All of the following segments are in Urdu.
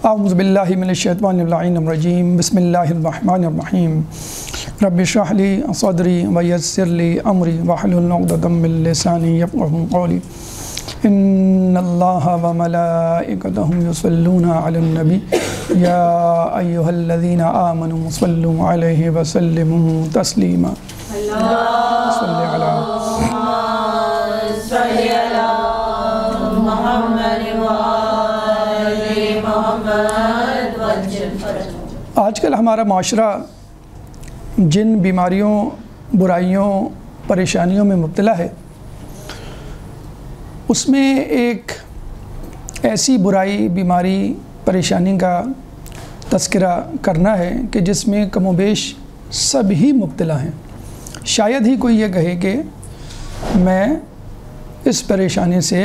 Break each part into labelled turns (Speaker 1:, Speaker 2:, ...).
Speaker 1: اعوذ باللہ من الشیطان الرجیم بسم اللہ الرحمن الرحیم رب اشرح لی صدری ویسر لی امری واحلل عقدۃ من لسانی یفقہوا قولی ان اللہ وملائکتہ یصلون علی النبی یا ایہا الذین آمنوا صلوا علیہ وسلموا تسلیما صلی علی آج کل ہمارا معاشرہ جن بیماریوں، برائیوں، پریشانیوں میں مبتلا ہے، اس میں ایک ایسی برائی، بیماری، پریشانی کا تذکرہ کرنا ہے کہ جس میں کم و بیش سب ہی مبتلا ہیں۔ شاید ہی کوئی یہ کہے کہ میں اس پریشانی سے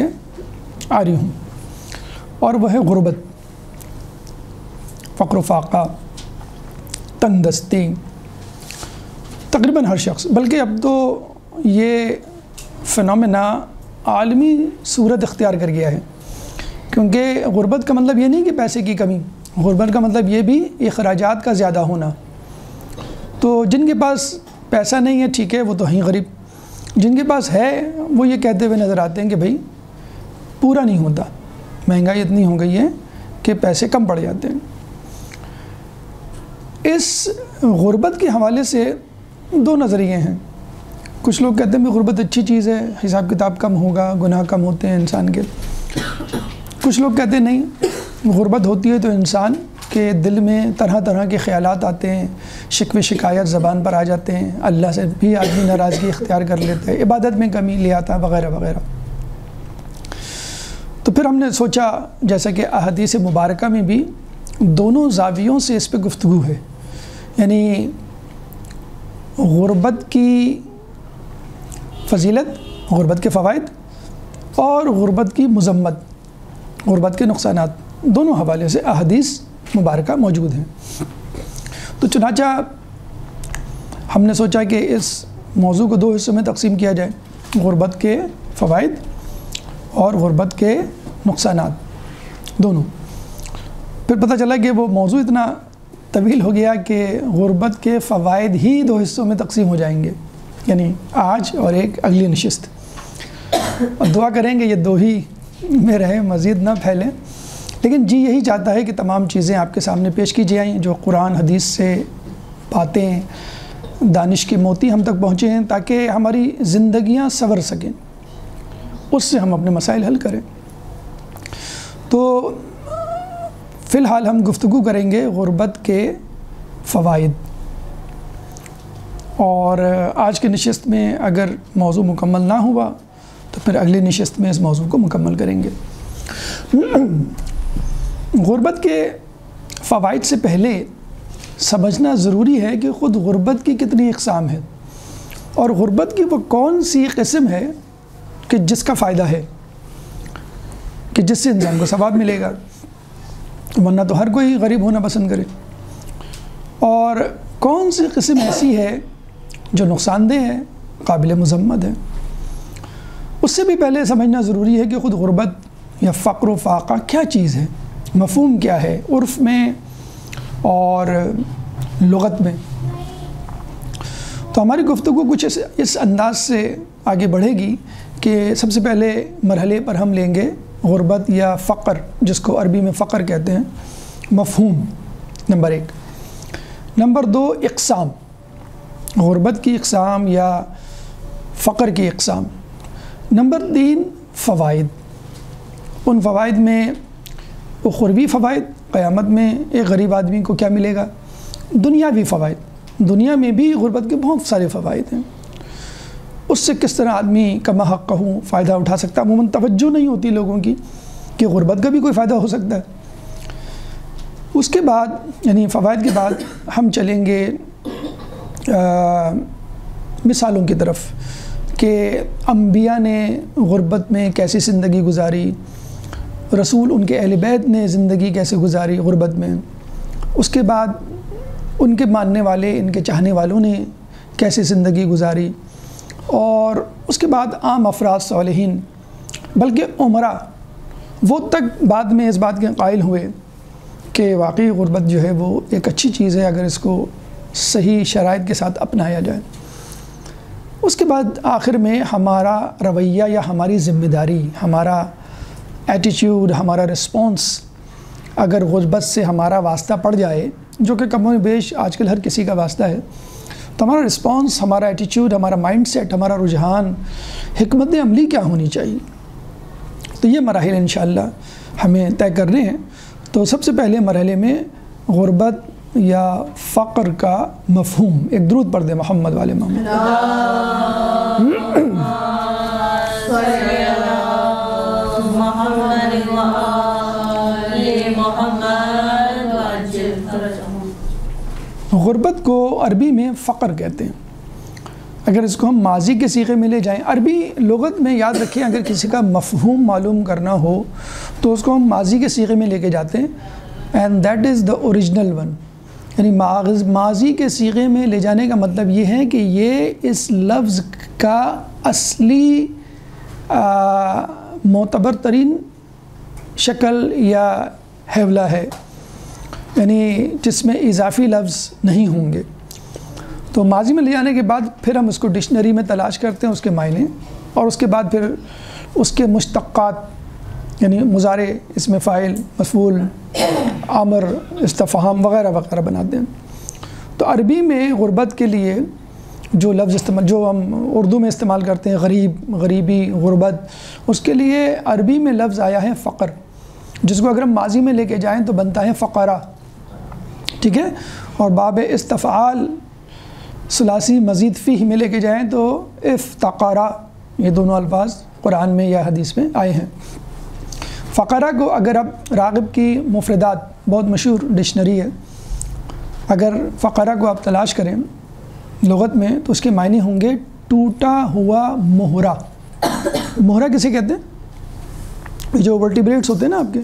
Speaker 1: عاری ہوں، اور وہ ہے غربت، فقر و فاقہ، تنگ دستی۔ تقریباً ہر شخص، بلکہ اب تو یہ فنومینا عالمی صورت اختیار کر گیا ہے، کیونکہ غربت کا مطلب یہ نہیں کہ پیسے کی کمی، غربت کا مطلب یہ بھی اخراجات کا زیادہ ہونا۔ تو جن کے پاس پیسہ نہیں ہے ٹھیک ہے، وہ تو ہیں غریب، جن کے پاس ہے وہ یہ کہتے ہوئے نظر آتے ہیں کہ بھائی پورا نہیں ہوتا، مہنگائی اتنی ہو گئی ہے کہ پیسے کم پڑ جاتے ہیں۔ اس غربت کے حوالے سے دو نظریے ہیں۔ کچھ لوگ کہتے ہیں کہ غربت اچھی چیز ہے، حساب کتاب کم ہوگا، گناہ کم ہوتے ہیں انسان کے۔ کچھ لوگ کہتے ہیں نہیں، غربت ہوتی ہے تو انسان کے دل میں طرح طرح کے خیالات آتے ہیں، شکوے شکایت زبان پر آ جاتے ہیں، اللہ سے بھی آدمی ناراضگی اختیار کر لیتا ہے، عبادت میں کمی لے آتا وغیرہ وغیرہ۔ تو پھر ہم نے سوچا جیسا کہ احادیث مبارکہ میں بھی دونوں زاویوں سے اس پہ گفتگو ہے، یعنی غربت کی فضیلت، غربت کے فوائد، اور غربت کی مذمت، غربت کے نقصانات، دونوں حوالے سے احادیث مبارکہ موجود ہیں۔ تو چنانچہ ہم نے سوچا کہ اس موضوع کو دو حصوں میں تقسیم کیا جائے، غربت کے فوائد اور غربت کے نقصانات دونوں۔ پھر پتہ چلا کہ وہ موضوع اتنا طویل ہو گیا کہ غربت کے فوائد ہی دو حصوں میں تقسیم ہو جائیں گے، یعنی آج اور ایک اگلی نشست۔ اور دعا کریں گے یہ دو ہی میں رہے، مزید نہ پھیلیں، لیکن جی یہی چاہتا ہے کہ تمام چیزیں آپ کے سامنے پیش کی جائیں جو قرآن حدیث سے باتیں، دانش کے موتی ہم تک پہنچے ہیں، تاکہ ہماری زندگیاں سنور سکیں، اس سے ہم اپنے مسائل حل کریں۔ تو فی الحال ہم گفتگو کریں گے غربت کے فوائد، اور آج کے نشست میں اگر موضوع مکمل نہ ہوا تو پھر اگلی نشست میں اس موضوع کو مکمل کریں گے۔ غربت کے فوائد سے پہلے سمجھنا ضروری ہے کہ خود غربت کی کتنی اقسام ہے، اور غربت کی وہ کون سی قسم ہے کہ جس کا فائدہ ہے، کہ جس سے انسان کو ثواب ملے گا، ورنہ تو ہر کوئی غریب ہونا پسند کرے، اور کون سی قسم ایسی ہے جو نقصان دہ ہے، قابل مذمت ہے۔ اس سے بھی پہلے سمجھنا ضروری ہے کہ خود غربت یا فقر و فاقہ کیا چیز ہے، مفہوم کیا ہے عرف میں اور لغت میں۔ تو ہماری گفتگو کچھ اس انداز سے آگے بڑھے گی کہ سب سے پہلے مرحلے پر ہم لیں گے غربت یا فقر، جس کو عربی میں فقر کہتے ہیں، مفہوم نمبر 1۔ نمبر 2 اقسام، غربت کی اقسام یا فقر کی اقسام۔ نمبر 3 فوائد، ان فوائد میں اخروی فوائد، قیامت میں ایک غریب آدمی کو کیا ملے گا، دنیاوی فوائد، دنیا میں بھی غربت کے بہت سارے فوائد ہیں، اس سے کس طرح آدمی کما حقہ فائدہ اٹھا سکتا ہے۔ عموماً توجہ نہیں ہوتی لوگوں کی کہ غربت کا بھی کوئی فائدہ ہو سکتا ہے۔ اس کے بعد یعنی فوائد کے بعد ہم چلیں گے مثالوں کی طرف کہ انبیاء نے غربت میں کیسی زندگی گزاری، رسول ان کے اہل بیت نے زندگی کیسے گزاری غربت میں، اس کے بعد ان کے ماننے والے، ان کے چاہنے والوں نے کیسے زندگی گزاری، اور اس کے بعد عام افراد صالحین بلکہ عمرہ وہ تک بعد میں اس بات کے قائل ہوئے کہ واقعی غربت جو ہے وہ ایک اچھی چیز ہے اگر اس کو صحیح شرائط کے ساتھ اپنایا جائے۔ اس کے بعد آخر میں ہمارا رویہ یا ہماری ذمہ داری، ہمارا ایٹیٹیوڈ، ہمارا رسپانس اگر غربت سے ہمارا واسطہ پڑ جائے، جو کہ کم و بیش آج کل ہر کسی کا واسطہ ہے، تو ہمارا رسپانس، ہمارا ایٹیٹیوڈ، ہمارا مائنڈ سیٹ، ہمارا رجحان، حکمت عملی کیا ہونی چاہیے۔ تو یہ مراحل انشاءاللہ ہمیں طے کرنے ہیں۔ تو سب سے پہلے مرحلے میں غربت یا فقر کا مفہوم، ایک درود پڑھ دیں محمد والے محمد۔ غربت کو عربی میں فقر کہتے ہیں۔ اگر اس کو ہم ماضی کے صیغے میں لے جائیں، عربی لغت میں یاد رکھیں اگر کسی کا مفہوم معلوم کرنا ہو تو اس کو ہم ماضی کے صیغے میں لے کے جاتے ہیں، and that is the original one, یعنی ماضی کے صیغے میں لے جانے کا مطلب یہ ہے کہ یہ اس لفظ کا اصلی معتبر ترین شکل یا حوالہ ہے، یعنی جس میں اضافی لفظ نہیں ہوں گے۔ تو ماضی میں لے جانے کے بعد پھر ہم اس کو ڈکشنری میں تلاش کرتے ہیں اس کے معنی، اور اس کے بعد پھر اس کے مشتقات یعنی مضارع، اسم فاعل، مفعول، امر، استفہام وغیرہ وغیرہ بناتے ہیں۔ تو عربی میں غربت کے لیے جو لفظ استعمال، جو ہم اردو میں استعمال کرتے ہیں، غریب، غریبی، غربت، اس کے لیے عربی میں لفظ آیا ہے فقر، جس کو اگر ہم ماضی میں لے کے جائیں تو بنتا ہے فقرہ، ٹھیک ہے؟ اور باب استفعال ثلاثی مزید فیہ میں لے کے جائیں تو افتقرا، یہ دونوں الفاظ قرآن میں یا حدیث میں آئے ہیں۔ فقرہ کو اگر آپ راغب کی مفردات، بہت مشہور ڈکشنری ہے، اگر فقرہ کو آپ تلاش کریں لغت میں تو اس کے معنی ہوں گے ٹوٹا ہوا مہرہ۔ مہرہ کسے کہتے ہیں؟ جو ورٹیبریٹس ہوتے ہیں نا آپ کے،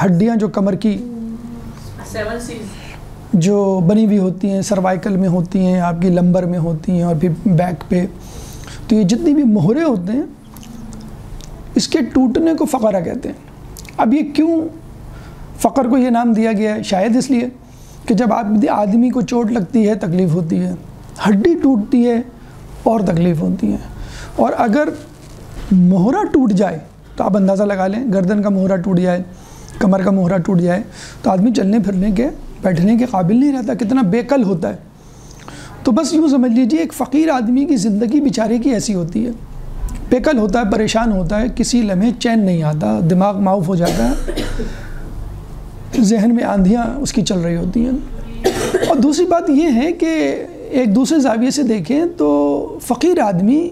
Speaker 1: ہڈیاں جو کمر کی جو بنی ہوئی ہوتی ہیں، سروائکل میں ہوتی ہیں، آپ کی لمبر میں ہوتی ہیں، اور پھر بیک پہ، تو یہ جتنی بھی مہرے ہوتے ہیں اس کے ٹوٹنے کو فقرہ کہتے ہیں۔ اب یہ کیوں فقر کو یہ نام دیا گیا ہے؟ شاید اس لیے کہ جب آدمی کو چوٹ لگتی ہے تکلیف ہوتی ہے، ہڈی ٹوٹتی ہے اور تکلیف ہوتی ہے، اور اگر مہرہ ٹوٹ جائے تو آپ اندازہ لگا لیں، گردن کا مہرہ ٹوٹ جائے، کمر کا مہرہ ٹوٹ جائے تو آدمی چلنے پھرنے کے، بیٹھنے کے قابل نہیں رہتا، کتنا بے کل ہوتا ہے۔ تو بس یوں سمجھ لیجئے ایک فقیر آدمی کی زندگی بیچارے کی ایسی ہوتی ہے، بے کل ہوتا ہے، پریشان ہوتا ہے، کسی لمحے چین نہیں آتا، دماغ معاف ہو جاتا ہے، ذہن میں آندھیاں اس کی چل رہی ہوتی ہیں۔ اور دوسری بات یہ ہے کہ ایک دوسرے زاویے سے دیکھیں تو فقیر آدمی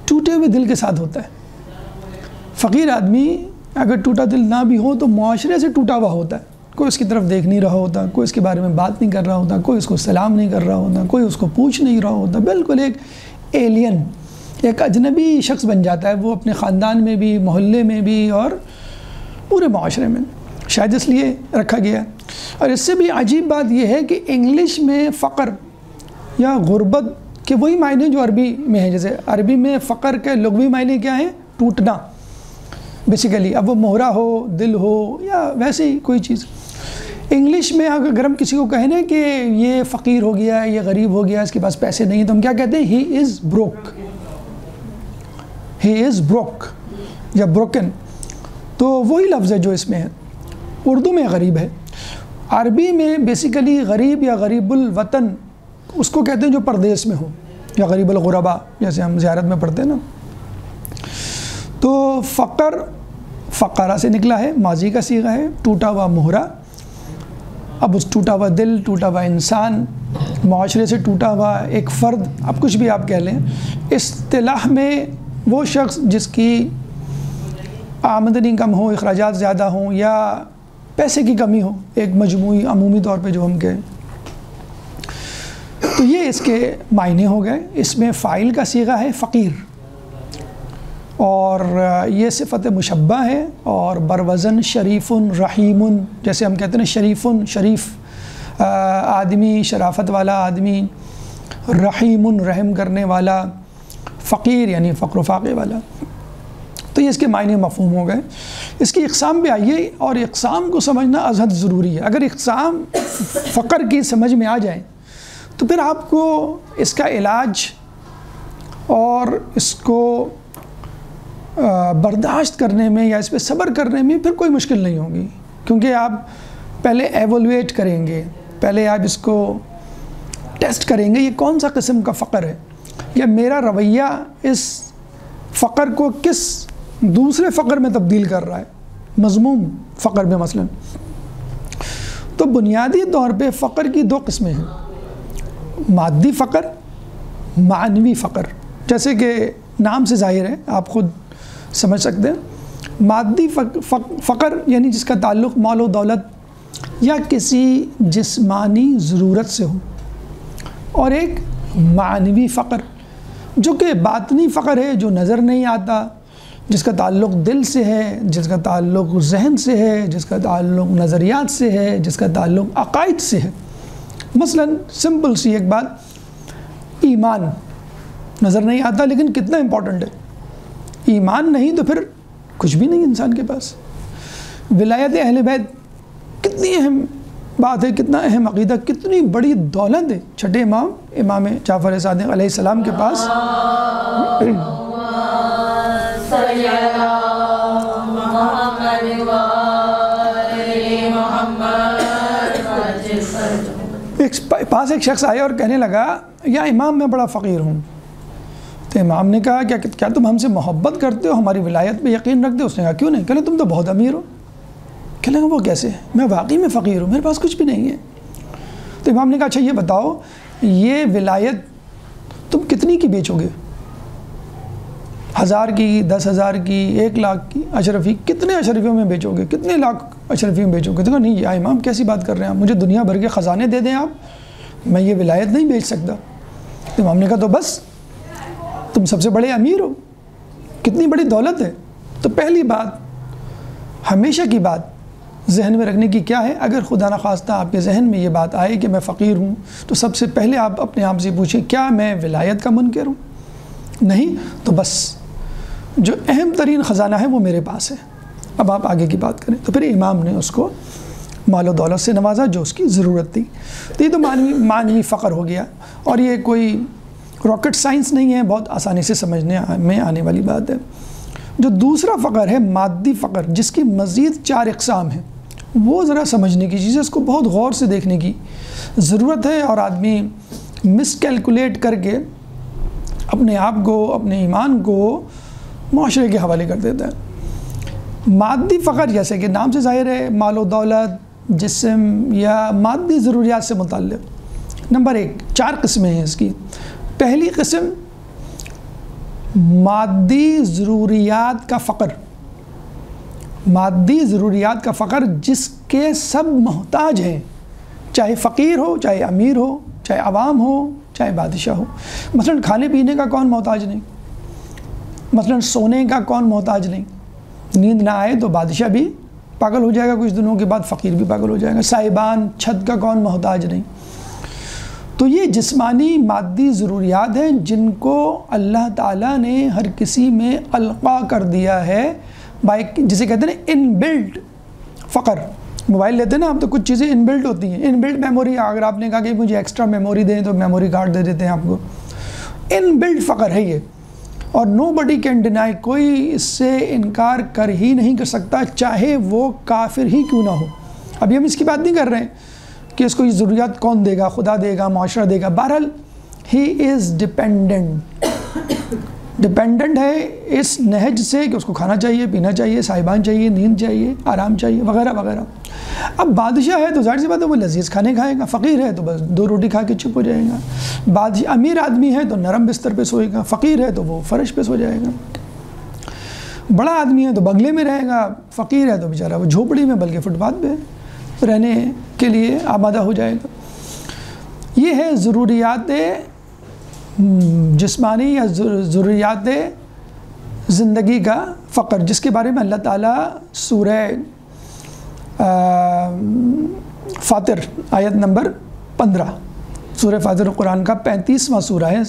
Speaker 1: ٹوٹے ہوئے دل کے ساتھ ہوتا ہے۔ فقیر آدمی اگر ٹوٹا دل نہ بھی ہو تو معاشرے سے ٹوٹا ہوا ہوتا ہے، کوئی اس کی طرف دیکھ نہیں رہا ہوتا، کوئی اس کے بارے میں بات نہیں کر رہا ہوتا، کوئی اس کو سلام نہیں کر رہا ہوتا، کوئی اس کو پوچھ نہیں رہا ہوتا، بالکل ایک ایلین، ایک اجنبی شخص بن جاتا ہے وہ، اپنے خاندان میں بھی، محلے میں بھی، اور پورے معاشرے میں۔ شاید اس لیے رکھا گیا ہے۔ اور اس سے بھی عجیب بات یہ ہے کہ انگلش میں فقر یا غربت کے وہی معنی جو عربی میں ہیں، جیسے عربی میں فقر کے لغوی معنی کیا ہیں؟ ٹوٹنا بیسیکلی، اب وہ مہرہ ہو، دل ہو، یا ویسے ہی کوئی چیز۔ انگلش میں اگر ہم کسی کو کہیں نا کہ یہ فقیر ہو گیا ہے، یہ غریب ہو گیا ہے، اس کے پاس پیسے نہیں ہیں، تو ہم کیا کہتے ہیں؟ ہی از بروک، ہی از بروک یا بروکن۔ تو وہی لفظ ہے جو اس میں ہے۔ اردو میں غریب ہے، عربی میں بیسیکلی غریب یا غریب الوطن اس کو کہتے ہیں جو پردیس میں ہو، یا غریب الغربا جیسے ہم زیارت میں پڑھتے ہیں نا۔ تو فقر فقرہ سے نکلا ہے، ماضی کا صیغہ ہے، ٹوٹا ہوا مہرہ۔ اب اس ٹوٹا ہوا دل، ٹوٹا ہوا انسان، معاشرے سے ٹوٹا ہوا ایک فرد، اب کچھ بھی آپ کہہ لیں، اصطلاح میں وہ شخص جس کی آمدنی کم ہو، اخراجات زیادہ ہوں، یا پیسے کی کمی ہو، ایک مجموعی عمومی طور پہ جو ہم کہیں، تو یہ اس کے معنی ہو گئے۔ اس میں فاعل کا صیغہ ہے فقیر، اور یہ صفت مشبہ ہے، اور بروزن شریف رحیم، جیسے ہم کہتے ہیں شریف، شریف آدمی، شرافت والا آدمی، رحیم رحم کرنے والا، فقیر یعنی فقر و فاقے والا۔ تو یہ اس کے معنی مفہوم ہو گئے۔ اس کی اقسام بھی آئیے، اور اقسام کو سمجھنا از حد ضروری ہے۔ اگر اقسام فقر کی سمجھ میں آ جائیں تو پھر آپ کو اس کا علاج اور اس کو برداشت کرنے میں یا اس پہ صبر کرنے میں پھر کوئی مشکل نہیں ہوگی، کیونکہ آپ پہلے ایوولویٹ کریں گے، پہلے آپ اس کو ٹیسٹ کریں گے یہ کون سا قسم کا فقر ہے، یا میرا رویہ اس فقر کو کس دوسرے فقر میں تبدیل کر رہا ہے، مذموم فقر میں مثلا۔ تو بنیادی طور پہ فقر کی دو قسمیں ہیں، مادی فقر، معنوی فقر۔ جیسے کہ نام سے ظاہر ہے، آپ خود سمجھ سکتے ہیں، مادی فقر یعنی جس کا تعلق مال و دولت یا کسی جسمانی ضرورت سے ہو، اور ایک معنوی فقر جو کہ باطنی فقر ہے، جو نظر نہیں آتا، جس کا تعلق دل سے ہے، جس کا تعلق ذہن سے ہے، جس کا تعلق نظریات سے ہے، جس کا تعلق عقائد سے ہے۔ مثلا سمپل سی ایک بات، ایمان نظر نہیں آتا لیکن کتنا امپورٹنٹ ہے، ایمان نہیں تو پھر کچھ بھی نہیں انسان کے پاس۔ ولایت اہل بیت کتنی اہم بات ہے، کتنا اہم عقیدہ، کتنی بڑی دولت ہے۔ چھٹے امام جعفر صادق علیہ السلام کے پاس ایک شخص آیا اور کہنے لگا یا امام میں بڑا فقیر ہوں۔ تو امام نے کہا کیا تم ہم سے محبت کرتے ہو، ہماری ولایت پہ یقین رکھتے ہو؟ اس نے کہا کیوں نہیں؟ کہنے تم تو بہت امیر ہو۔ کہنے لگا وہ کیسے؟ میں واقعی میں فقیر ہوں، میرے پاس کچھ بھی نہیں ہے۔ تو امام نے کہا اچھا یہ بتاؤ، یہ ولایت تم کتنی کی بیچو گے؟ 1000 کی، 10,000 کی، 1 لاکھ کی؟ اشرفی کتنے اشرفیوں میں بیچو گے؟ کتنے لاکھ اشرفیوں میں بیچو گے؟ تو کہا نہیں یا امام کیسی بات کر رہے ہیں آپ، مجھے دنیا بھر کے خزانے دے دیں آپ، میں یہ ولایت نہیں بیچ سکتا۔ تو امام نے کہا تو بس تم سب سے بڑے امیر ہو، کتنی بڑی دولت ہے۔ تو پہلی بات، ہمیشہ کی بات ذہن میں رکھنے کی کیا ہے، اگر خدا نخواستہ آپ کے ذہن میں یہ بات آئے کہ میں فقیر ہوں، تو سب سے پہلے آپ اپنے آپ سے پوچھیں کیا میں ولایت کا منکر ہوں؟ نہیں تو بس جو اہم ترین خزانہ ہے وہ میرے پاس ہے، اب آپ آگے کی بات کریں۔ تو پھر امام نے اس کو مال و دولت سے نوازا جو اس کی ضرورت تھی۔ تو یہ تو معنوی فقر ہو گیا، اور یہ کوئی راکٹ سائنس نہیں ہے، بہت آسانی سے سمجھنے میں آنے والی بات ہے۔ جو دوسرا فقر ہے مادی فقر، جس کی مزید 4 اقسام ہیں، وہ ذرا سمجھنے کی چیز ہے، اس کو بہت غور سے دیکھنے کی ضرورت ہے، اور آدمی مس کیلکولیٹ کر کے اپنے آپ کو، اپنے ایمان کو معاشرے کے حوالے کر دیتا ہے۔ مادی فقر جیسے کہ نام سے ظاہر ہے، مال و دولت، جسم یا مادی ضروریات سے متعلق۔ نمبر 1، 4 قسمیں ہیں اس کی۔ پہلی قسم مادی ضروریات کا فقر، مادی ضروریات کا فقر جس کے سب محتاج ہیں، چاہے فقیر ہو، چاہے امیر ہو، چاہے عوام ہو، چاہے بادشاہ ہو۔ مثلا کھانے پینے کا کون محتاج نہیں؟ مثلا سونے کا کون محتاج نہیں؟ نیند نہ آئے تو بادشاہ بھی پاگل ہو جائے گا، کچھ دنوں کے بعد فقیر بھی پاگل ہو جائے گا۔ صاحبان چھت کا کون محتاج نہیں؟ تو یہ جسمانی مادی ضروریات ہیں جن کو اللہ تعالیٰ نے ہر کسی میں القاء کر دیا ہے، جسے کہتے ہیں ان بلٹ فقر۔ موبائل لیتے ہیں نا آپ، تو کچھ چیزیں ان بلٹ ہوتی ہیں، ان بلٹ میموری۔ اگر آپ نے کہا کہ مجھے ایکسٹرا میموری دیں تو میموری کارڈ دے دیتے ہیں آپ کو، ان بلٹ فقر ہے یہ، اور نو بڈی کین ڈینائی، کوئی اس سے انکار کر ہی نہیں کر سکتا، چاہے وہ کافر ہی کیوں نہ ہو۔ ابھی ہم اس کی بات نہیں کر رہے ہیں کہ اس کو یہ ضروریات کون دے گا، خدا دے گا، معاشرہ دے گا، بہرحال ہی از ڈیپینڈنٹ ہے اس نہج سے کہ اس کو کھانا چاہیے، پینا چاہیے، صاحبان چاہیے، نیند چاہیے، آرام چاہیے، وغیرہ وغیرہ۔ اب بادشاہ ہے تو ظاہر سی بات ہے وہ لذیذ کھانے کھائے گا، فقیر ہے تو بس 2 روٹی کھا کے چپ ہو جائے گا۔ امیر آدمی ہے تو نرم بستر پہ سوئے گا، فقیر ہے تو وہ فرش پہ سو جائے گا۔ بڑا آدمی ہے تو بنگلے میں رہے گا، فقیر ہے تو بیچارہ وہ جھوپڑی میں بلکہ فٹ پاتھ پہ رہنے کے لیے آمادہ ہو جائے گا۔ یہ ہے ضروریات جسمانی یا ضروریات زندگی کا فقر، جس کے بارے میں اللہ تعالیٰ سورہ فاطر آیت نمبر 15، سورہ فاطر قرآن کا 35واں سورہ ہے،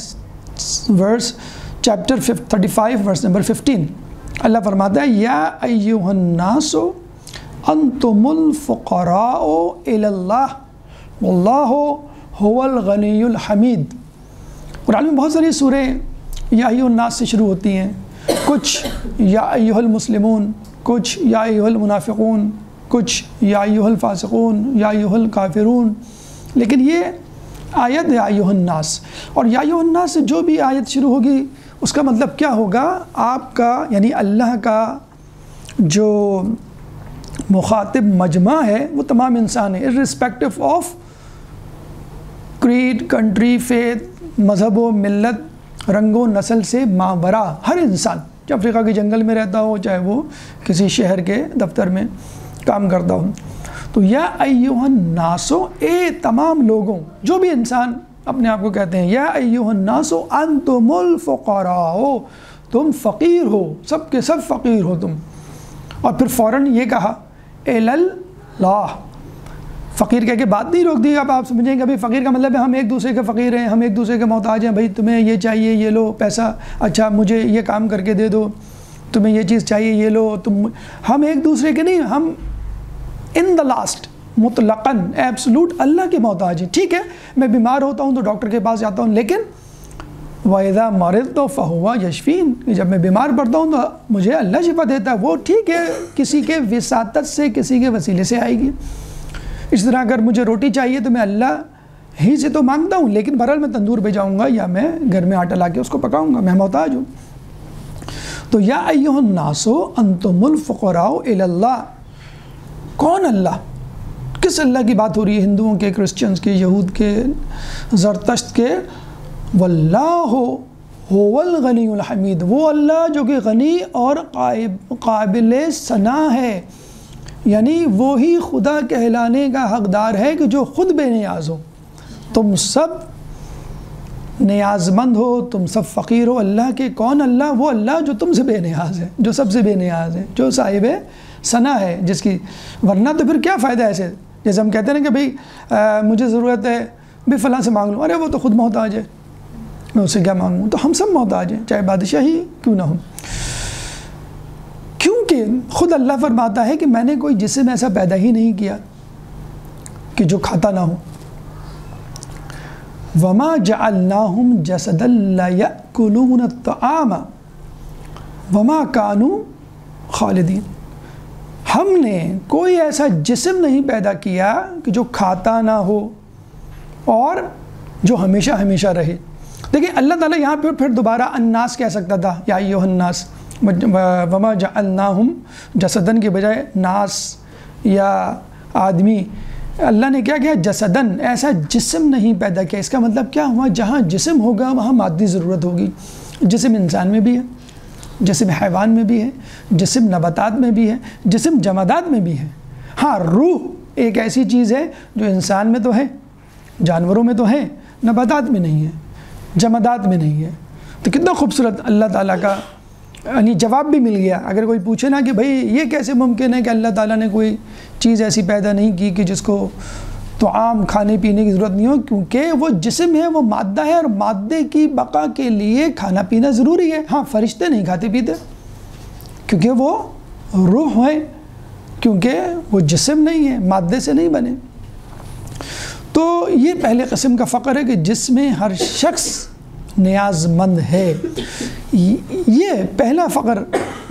Speaker 1: چیپٹر 35 ورس نمبر 15، اللہ فرماتا ہے یا ایھا الناس انتم الفقراء الی اللہ واللہ هو الغنی الحمید۔ قرآن میں بہت ساری سوریں یا ایھا الناس سے شروع ہوتی ہیں، کچھ یا ایھا المسلمون، کچھ یا ایھا المنافقون، کچھ یا ایھا الفاسقون، یا ایھا الکافرون، لیکن یہ آیت ہے ایھا الناس، اور یا ایھا الناس سے جو بھی آیت شروع ہوگی اس کا مطلب کیا ہوگا؟ آپ کا یعنی اللہ کا جو مخاطب مجمع ہے وہ تمام انسان ہے، irrespective of creed, country, faith, مذہب و ملت، رنگ و نسل سے ماورا ہر انسان، چاہے افریقہ کے جنگل میں رہتا ہو، چاہے وہ کسی شہر کے دفتر میں کام کرتا ہو۔ تو یا ایھا الناس، اے تمام لوگوں، جو بھی انسان اپنے آپ کو کہتے ہیں، یا ایھا الناس انتم الفقراء، تم فقیر ہو، سب کے سب فقیر ہو تم۔ اور پھر فوراً یہ کہا الی اللہ، فقیر کہہ کے بات نہیں روک دی۔ اب آپ سمجھیں کہ ابھی فقیر کا مطلب ہے ہم ایک دوسرے کے فقیر ہیں، ہم ایک دوسرے کے محتاج ہیں، بھائی تمہیں یہ چاہیے یہ لو پیسہ، اچھا مجھے یہ کام کر کے دے دو، تمہیں یہ چیز چاہیے یہ لو، ہم ایک دوسرے کے نہیں، ہم ان دا لاسٹ مطلقاً ایبسلوٹ اللہ کے محتاج ہیں۔ ٹھیک ہے میں بیمار ہوتا ہوں تو ڈاکٹر کے پاس جاتا ہوں، لیکن وَإِذَا مَرِضْتُ فَهُوَ يَشْفِينِ، جب میں بیمار پڑتا ہوں تو مجھے اللہ شفا دیتا ہے، وہ ٹھیک ہے کسی کے وساطت سے، کسی کے وسیلے سے آئے گی۔ اس طرح اگر مجھے روٹی چاہیے تو میں اللہ ہی سے تو مانگتا ہوں، لیکن بہرحال میں تندور پہ جاؤں گا یا میں گھر میں آٹا لا کے اس کو پکاؤں گا، میں محتاج ہوں۔ تو یا ایھا الناس انتم الفقراء الی اللہ، کون اللہ؟ کس اللہ کی بات ہو رہی ہے؟ ہندوؤں کے، کرسچنز کے، یہود کے، زرتشت کے؟ واللہ هو الغنی الحمید، وہ اللہ جو کہ غنی اور قابل ثنا ہے، یعنی وہی خدا کہلانے کا حقدار ہے کہ جو خود بے نیاز ہو۔ تم سب نیاز مند ہو، تم سب فقیر ہو۔ اللہ کے کون اللہ؟ وہ اللہ جو تم سے بے نیاز ہے، جو سب سے بے نیاز ہے، جو صاحب ثنا ہے، جس کی ورنہ تو پھر کیا فائدہ ایسے؟ جیسے ہم کہتے ہیں کہ بھئی مجھے ضرورت ہے بھی فلاں سے مانگ لوں، ارے وہ تو خود محتاج ہے، میں اسے کیا مانگوں؟ تو ہم سب محتاج ہیں، چاہے بادشاہ ہی کیوں نہ ہو، کیونکہ خود اللہ فرماتا ہے کہ میں نے کوئی جسم ایسا پیدا ہی نہیں کیا کہ جو کھاتا نہ ہو۔ وَمَا جَعَلْنَاهُمْ جَسَدًا لَا يَأْكُلُونَ الطَّعَامَ وَمَا كَانُوا خَالِدِينَ، ہم نے کوئی ایسا جسم نہیں پیدا کیا کہ جو کھاتا نہ ہو اور جو ہمیشہ ہمیشہ رہے۔ دیکھیں اللہ تعالیٰ یہاں پھر دوبارہ الناس کہہ سکتا تھا، یا ایھا الناس، وما جعلناہم جسدن کے بجائے ناس یا آدمی، اللہ نے کیا کیا؟ جسدن، ایسا جسم نہیں پیدا کیا۔ اس کا مطلب کیا ہوا؟ جہاں جسم ہوگا وہاں مادی ضرورت ہوگی۔ جسم انسان میں بھی ہے، جسم حیوان میں بھی ہے، جسم نباتات میں بھی ہے، جسم جمادات میں بھی ہے۔ ہاں روح ایک ایسی چیز ہے جو انسان میں تو ہے، جانوروں میں تو ہے، نباتات میں نہیں ہے، جمادات میں نہیں ہے۔ تو کتنا خوبصورت اللہ تعالیٰ کا یعنی جواب بھی مل گیا۔ اگر کوئی پوچھے نا کہ بھئی یہ کیسے ممکن ہے کہ اللہ تعالیٰ نے کوئی چیز ایسی پیدا نہیں کی کہ جس کو طعام کھانے پینے کی ضرورت نہیں ہو، کیونکہ وہ جسم ہے، وہ مادہ ہے، اور مادے کی بقا کے لیے کھانا پینا ضروری ہے۔ ہاں فرشتے نہیں کھاتے پیتے کیونکہ وہ روح ہے، کیونکہ وہ جسم نہیں ہے، مادے سے نہیں بنے۔ تو یہ پہلے قسم کا فقر ہے کہ جس میں ہر شخص نیاز مند ہے۔ یہ پہلا فقر،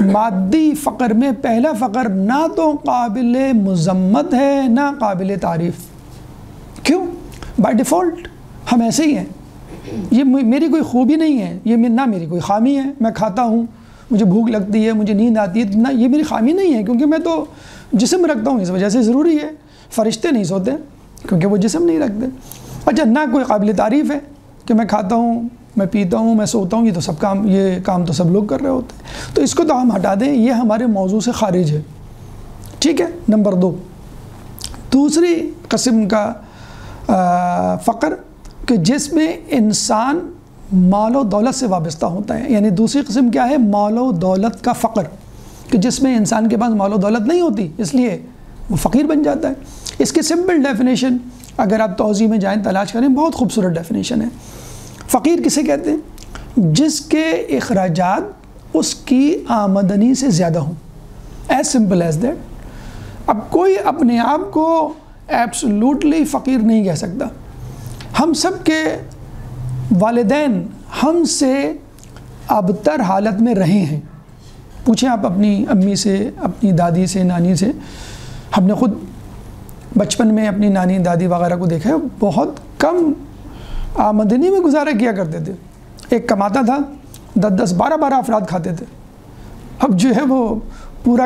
Speaker 1: مادی فقر میں پہلا فقر نہ تو قابل مذمت ہے نہ قابل تعریف۔ کیوں؟ بائی ڈیفالٹ ہم ایسے ہی ہیں، یہ میری کوئی خوبی نہیں ہے، یہ نہ میری کوئی خامی ہے۔ میں کھاتا ہوں، مجھے بھوک لگتی ہے، مجھے نیند آتی ہے، نہ یہ میری خامی نہیں ہے، کیونکہ میں تو جسم رکھتا ہوں، اس وجہ سے ضروری ہے۔ فرشتے نہیں سوتے کیونکہ وہ جسم نہیں رکھتے۔ اچھا نہ کوئی قابل تعریف ہے کہ میں کھاتا ہوں، میں پیتا ہوں، میں سوتا ہوں، یہ کام تو سب لوگ کر رہے ہوتے ہیں، تو اس کو تو ہم ہٹا دیں، یہ ہمارے موضوع سے خارج ہے۔ ٹھیک ہے، نمبر 2، دوسری قسم کا فقر کہ جس میں انسان مال و دولت سے وابستہ ہوتا ہے، یعنی دوسری قسم کیا ہے؟ مال و دولت کا فقر، کہ جس میں انسان کے پاس مال و دولت نہیں ہوتی، اس لیے وہ فقیر بن جاتا ہے۔ اس کی سمپل ڈیفینیشن اگر آپ توضیح میں جائیں تلاش کریں، بہت خوبصورت ڈیفینیشن ہے۔ فقیر کسے کہتے ہیں؟ جس کے اخراجات اس کی آمدنی سے زیادہ ہوں. As simple as that. اب کوئی اپنے آپ کو ایبسولوٹلی فقیر نہیں کہہ سکتا. ہم سب کے والدین ہم سے ابتر حالت میں رہے ہیں. پوچھیں آپ اپنی امی سے, اپنی دادی سے, نانی سے. ہم نے خود بچپن میں اپنی نانی دادی وغیرہ کو دیکھا ہے, بہت کم آمدنی میں گزارا کیا کرتے تھے. ایک کماتا تھا, 10 12 افراد کھاتے تھے. اب جو ہے وہ پورا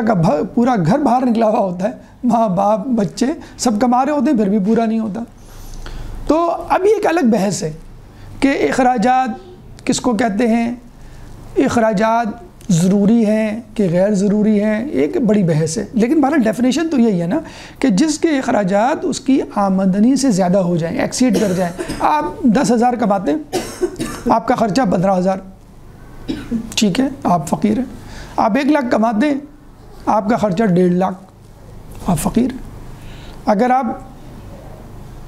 Speaker 1: گھر باہر نکلا ہوا ہوتا ہے, ماں باپ بچے سب کما رہے ہوتے ہیں, پھر بھی پورا نہیں ہوتا. تو اب یہ ایک الگ بحث ہے کہ اخراجات کس کو کہتے ہیں, اخراجات ضروری ہیں کہ غیر ضروری ہیں, ایک بڑی بحث ہے. لیکن بہرحال ڈیفینیشن تو یہی ہے نا کہ جس کے اخراجات اس کی آمدنی سے زیادہ ہو جائیں, ایکسیڈ کر جائیں. آپ 10,000 کماتے ہیں, آپ کا خرچہ 15,000, ٹھیک ہے, آپ فقیر ہیں. آپ 1 لاکھ کماتے ہیں, آپ کا خرچہ 1.5 لاکھ, آپ فقیر ہیں. اگر آپ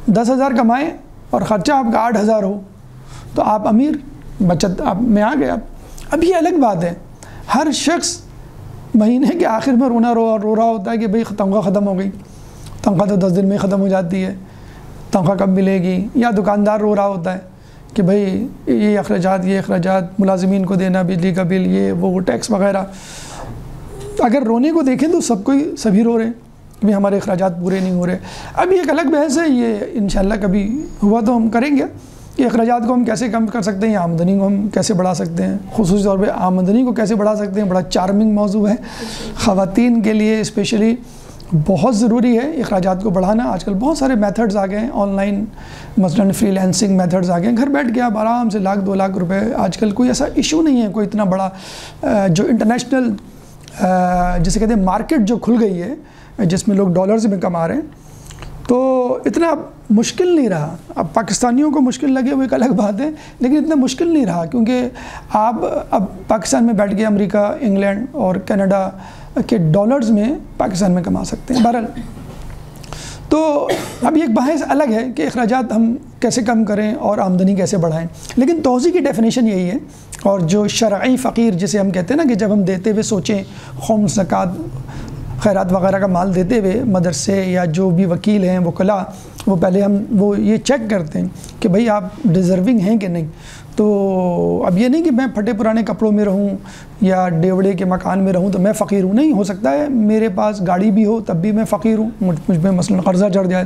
Speaker 1: 10,000 کمائیں اور خرچہ آپ کا 8,000 ہو تو آپ امیر, بچت آپ میں آ گیا. اب یہ الگ بات ہے, ہر شخص مہینے کے آخر میں رو رہا ہوتا ہے کہ بھئی تنخواہ ختم ہو گئی, تنخواہ تو 10 دن میں ختم ہو جاتی ہے, تنخواہ کب ملے گی. یا دکاندار رو رہا ہوتا ہے کہ بھئی یہ اخراجات ملازمین کو دینا, بجلی کا بل, یہ وہ ٹیکس وغیرہ. اگر رونے کو دیکھیں تو سبھی رو رہے ہیں کہ بھئی ہمارے اخراجات پورے نہیں ہو رہے. اب یہ ایک الگ بحث ہے, یہ انشاءاللہ کبھی ہوا تو ہم کریں گے کہ اخراجات کو ہم کیسے کم کر سکتے ہیں, آمدنی کو ہم کیسے بڑھا سکتے ہیں. خصوصی طور پہ آمدنی کو کیسے بڑھا سکتے ہیں, بڑا چارمنگ موضوع ہے. خواتین کے لیے اسپیشلی بہت ضروری ہے اخراجات کو بڑھانا. آج کل بہت سارے میتھڈز آ گئے ہیں آن لائن, مثلاً فری لینسنگ میتھڈز آ گئے ہیں. گھر بیٹھ کے آپ آرام سے 1,00,000 2 لاکھ روپے, آج کل کوئی ایسا ایشو نہیں ہے کوئی اتنا بڑا جو انٹرنیشنل جسے کہتے ہیں مارکیٹ جو کھل گئی ہے جس میں لوگ ڈالرز میں کما رہے ہیں, تو اتنا مشکل نہیں رہا. اب پاکستانیوں کو مشکل لگے وہ ایک الگ بات ہے, لیکن اتنا مشکل نہیں رہا کیونکہ آپ اب پاکستان میں بیٹھ کے امریکہ, انگلینڈ اور کینیڈا کے ڈالرز میں پاکستان میں کما سکتے ہیں. بہرحال تو اب ایک بحث الگ ہے کہ اخراجات ہم کیسے کم کریں اور آمدنی کیسے بڑھائیں. لیکن توزیع کی ڈیفینیشن یہی ہے, اور جو شرعی فقیر جسے ہم کہتے ہیں نا کہ جب ہم دیتے ہوئے سوچیں, خمس, زکوٰۃ, خیرات وغیرہ کا مال دیتے ہوئے مدرسے یا جو بھی وکیل ہیں وکلاء, وہ پہلے ہم وہ یہ چیک کرتے ہیں کہ بھئی آپ ڈیزرونگ ہیں کہ نہیں. تو اب یہ نہیں کہ میں پھٹے پرانے کپڑوں میں رہوں یا ڈیوڑے کے مکان میں رہوں تو میں فقیر ہوں. نہیں, ہو سکتا ہے میرے پاس گاڑی بھی ہو تب بھی میں فقیر ہوں, مجھ پہ مثلاً قرضہ چڑھ جائے.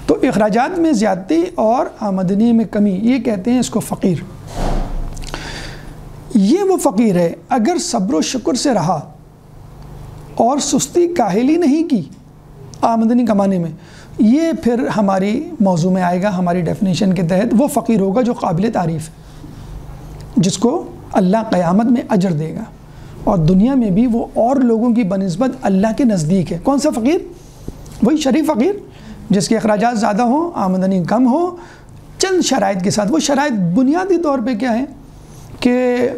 Speaker 1: تو اخراجات میں زیادتی اور آمدنی میں کمی, یہ کہتے ہیں اس کو فقیر. یہ وہ فقیر ہے اگر صبر و شکر سے رہا اور سستی کاہلی نہیں کی آمدنی کمانے میں, یہ پھر ہماری موضوع میں آئے گا. ہماری ڈیفینیشن کے تحت وہ فقیر ہوگا جو قابل تعریف ہے, جس کو اللہ قیامت میں اجر دے گا اور دنیا میں بھی وہ اور لوگوں کی بنسبت اللہ کے نزدیک ہے. کون سا فقیر؟ وہی شریف فقیر جس کے اخراجات زیادہ ہوں, آمدنی کم ہو, چند شرائط کے ساتھ. وہ شرائط بنیادی طور پہ کیا ہیں کہ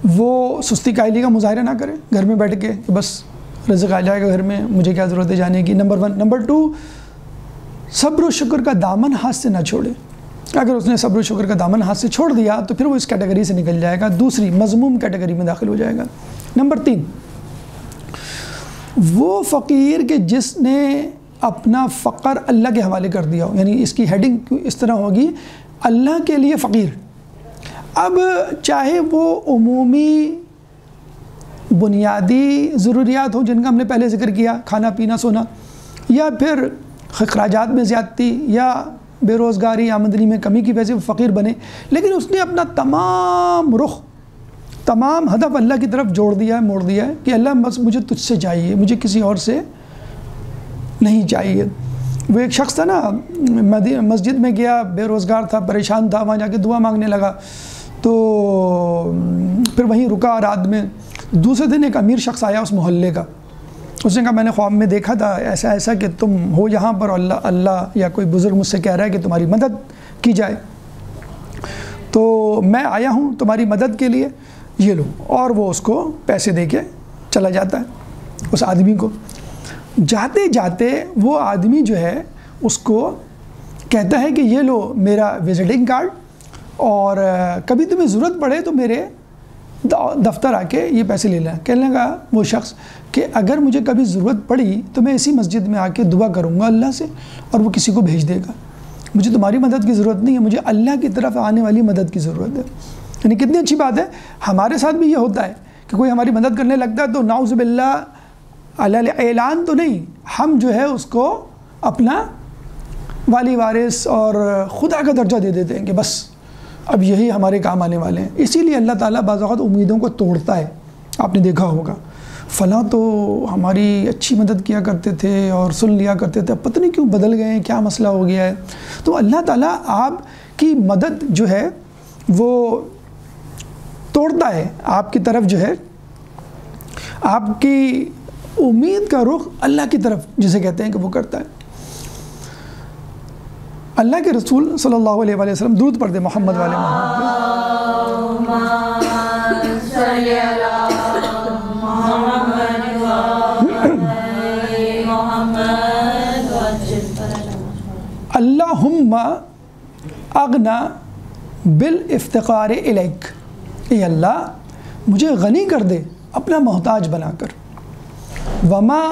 Speaker 1: وہ سستی کاہلی کا مظاہرہ نہ کرے, گھر میں بیٹھ کے کہ بس رزق آ جائے گا گھر میں, مجھے کیا ضرورت ہے جانے کی, نمبر 1. نمبر 2, صبر و شکر کا دامن ہاتھ سے نہ چھوڑے. اگر اس نے صبر و شکر کا دامن ہاتھ سے چھوڑ دیا تو پھر وہ اس کیٹیگری سے نکل جائے گا, دوسری مذموم کیٹیگری میں داخل ہو جائے گا. نمبر 3, وہ فقیر کہ جس نے اپنا فقر اللہ کے حوالے کر دیا ہو, یعنی اس کی ہیڈنگ اس طرح ہوگی, اللہ کے لیے فقیر. اب چاہے وہ عمومی بنیادی ضروریات ہوں جن کا ہم نے پہلے ذکر کیا, کھانا پینا سونا, یا پھر اخراجات میں زیادتی یا بے روزگاری, آمدنی میں کمی کی وجہ سے وہ فقیر بنے, لیکن اس نے اپنا تمام رخ, تمام ہدف اللہ کی طرف جوڑ دیا ہے, موڑ دیا ہے کہ اللہ بس مجھے تجھ سے چاہیے, مجھے کسی اور سے نہیں چاہیے. وہ ایک شخص تھا نا, مسجد میں گیا, بے روزگار تھا, پریشان تھا, وہاں جا کے دعا مانگنے لگا, تو پھر وہیں رکا رات میں. دوسرے دن ایک امیر شخص آیا اس محلے کا, اس نے کہا میں نے خواب میں دیکھا تھا ایسا ایسا کہ تم ہو یہاں پر, اللہ یا کوئی بزرگ مجھ سے کہہ رہا ہے کہ تمہاری مدد کی جائے, تو میں آیا ہوں تمہاری مدد کے لیے, یہ لو. اور وہ اس کو پیسے دے کے چلا جاتا ہے اس آدمی کو. جاتے جاتے وہ آدمی جو ہے اس کو کہتا ہے کہ یہ لو میرا وزٹنگ کارڈ, اور کبھی تمہیں ضرورت پڑے تو میرے دفتر آ کے یہ پیسے لے لیں. کہنے لگا وہ شخص کہ اگر مجھے کبھی ضرورت پڑی تو میں اسی مسجد میں آ کے دعا کروں گا اللہ سے اور وہ کسی کو بھیج دے گا. مجھے تمہاری مدد کی ضرورت نہیں ہے, مجھے اللہ کی طرف آنے والی مدد کی ضرورت ہے. یعنی کتنی اچھی بات ہے. ہمارے ساتھ بھی یہ ہوتا ہے کہ کوئی ہماری مدد کرنے لگتا ہے تو نعوذ باللہ اعلان تو نہیں, ہم جو ہے اس کو اپنا والی وارث اور خدا کا درجہ دے دیتے ہیں کہ بس اب یہی ہمارے کام آنے والے ہیں. اسی لیے اللہ تعالیٰ بعض اوقات امیدوں کو توڑتا ہے. آپ نے دیکھا ہوگا فلاں تو ہماری اچھی مدد کیا کرتے تھے اور سن لیا کرتے تھے, اب پتہ نہیں کیوں بدل گئے ہیں, کیا مسئلہ ہو گیا ہے. تو اللہ تعالیٰ آپ کی مدد جو ہے وہ توڑتا ہے, آپ کی طرف جو ہے آپ کی امید کا رخ اللہ کی طرف جسے کہتے ہیں کہ وہ کرتا ہے. اللہ کے رسول صلی اللہ علیہ وآلہ وسلم درود پڑھتے محمد والے اللہم اغنا بالافتقار الیک, اے اللہ مجھے غنی کر دے اپنا محتاج بنا کر. وما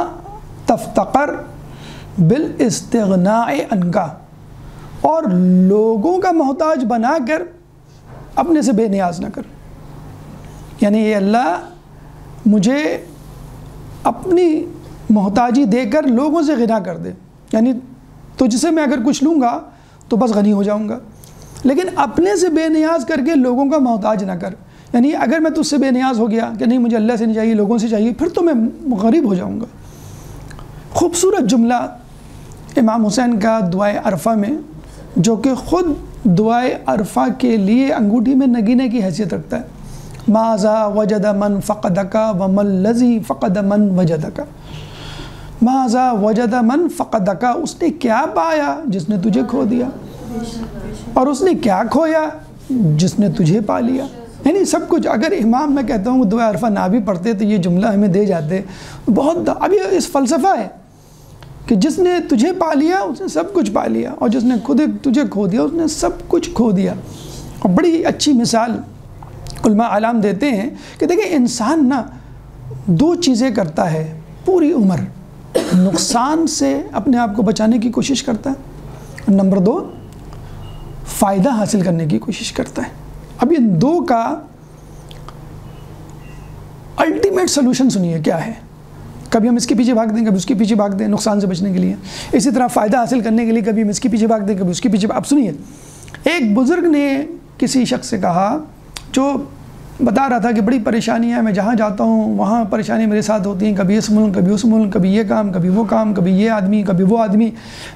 Speaker 1: تفتقر بالاستغناء عنک, اور لوگوں کا محتاج بنا کر اپنے سے بے نیاز نہ کر. یعنی اے اللہ مجھے اپنی محتاجی دے کر لوگوں سے غنا کر دے. یعنی تجھ سے میں اگر کچھ لوں گا تو بس غنی ہو جاؤں گا, لیکن اپنے سے بے نیاز کر کے لوگوں کا محتاج نہ کر. یعنی اگر میں تجھ سے بے نیاز ہو گیا کہ نہیں مجھے اللہ سے نہیں چاہیے لوگوں سے چاہیے, پھر تو میں غریب ہو جاؤں گا. خوبصورت جملہ امام حسین کا دعائے عرفہ میں, جو کہ خود دعائے عرفہ کے لیے انگوٹھی میں نگینے کی حیثیت رکھتا ہے. ماذا وجد من فقدک وما الذی فقد من وجدک. ماذا وجد من فقدک, اس نے کیا پایا جس نے تجھے کھو دیا, اور اس نے کیا کھویا جس نے تجھے پا لیا. یعنی سب کچھ. اگر امام میں کہتا ہوں دعائے عرفہ نہ بھی پڑھتے تو یہ جملہ ہمیں دے جاتے بہت. اب یہ اس فلسفہ ہے کہ جس نے تجھے پا لیا اس نے سب کچھ پا لیا, اور جس نے خود تجھے کھو دیا اس نے سب کچھ کھو دیا. اور بڑی اچھی مثال علماء علام دیتے ہیں کہ دیکھیں انسان نا دو چیزیں کرتا ہے پوری عمر. نقصان سے اپنے آپ کو بچانے کی کوشش کرتا ہے, نمبر 2 فائدہ حاصل کرنے کی کوشش کرتا ہے. اب ان دو کا الٹیمیٹ سلوشن سنیے کیا ہے. کبھی ہم اس کے پیچھے بھاگ دیں, کبھی اس کے پیچھے بھاگ دیں نقصان سے بچنے کے لیے. اسی طرح فائدہ حاصل کرنے کے لیے کبھی ہم اس کے پیچھے بھاگ دیں, کبھی اس کے پیچھے. اب سنیے, ایک بزرگ نے کسی شخص سے کہا جو بتا رہا تھا کہ بڑی پریشانی ہے, میں جہاں جاتا ہوں وہاں پریشانی میرے ساتھ ہوتی ہیں, کبھی اس ملک کبھی اس ملک, کبھی یہ کام کبھی وہ کام, کبھی یہ آدمی کبھی وہ آدمی,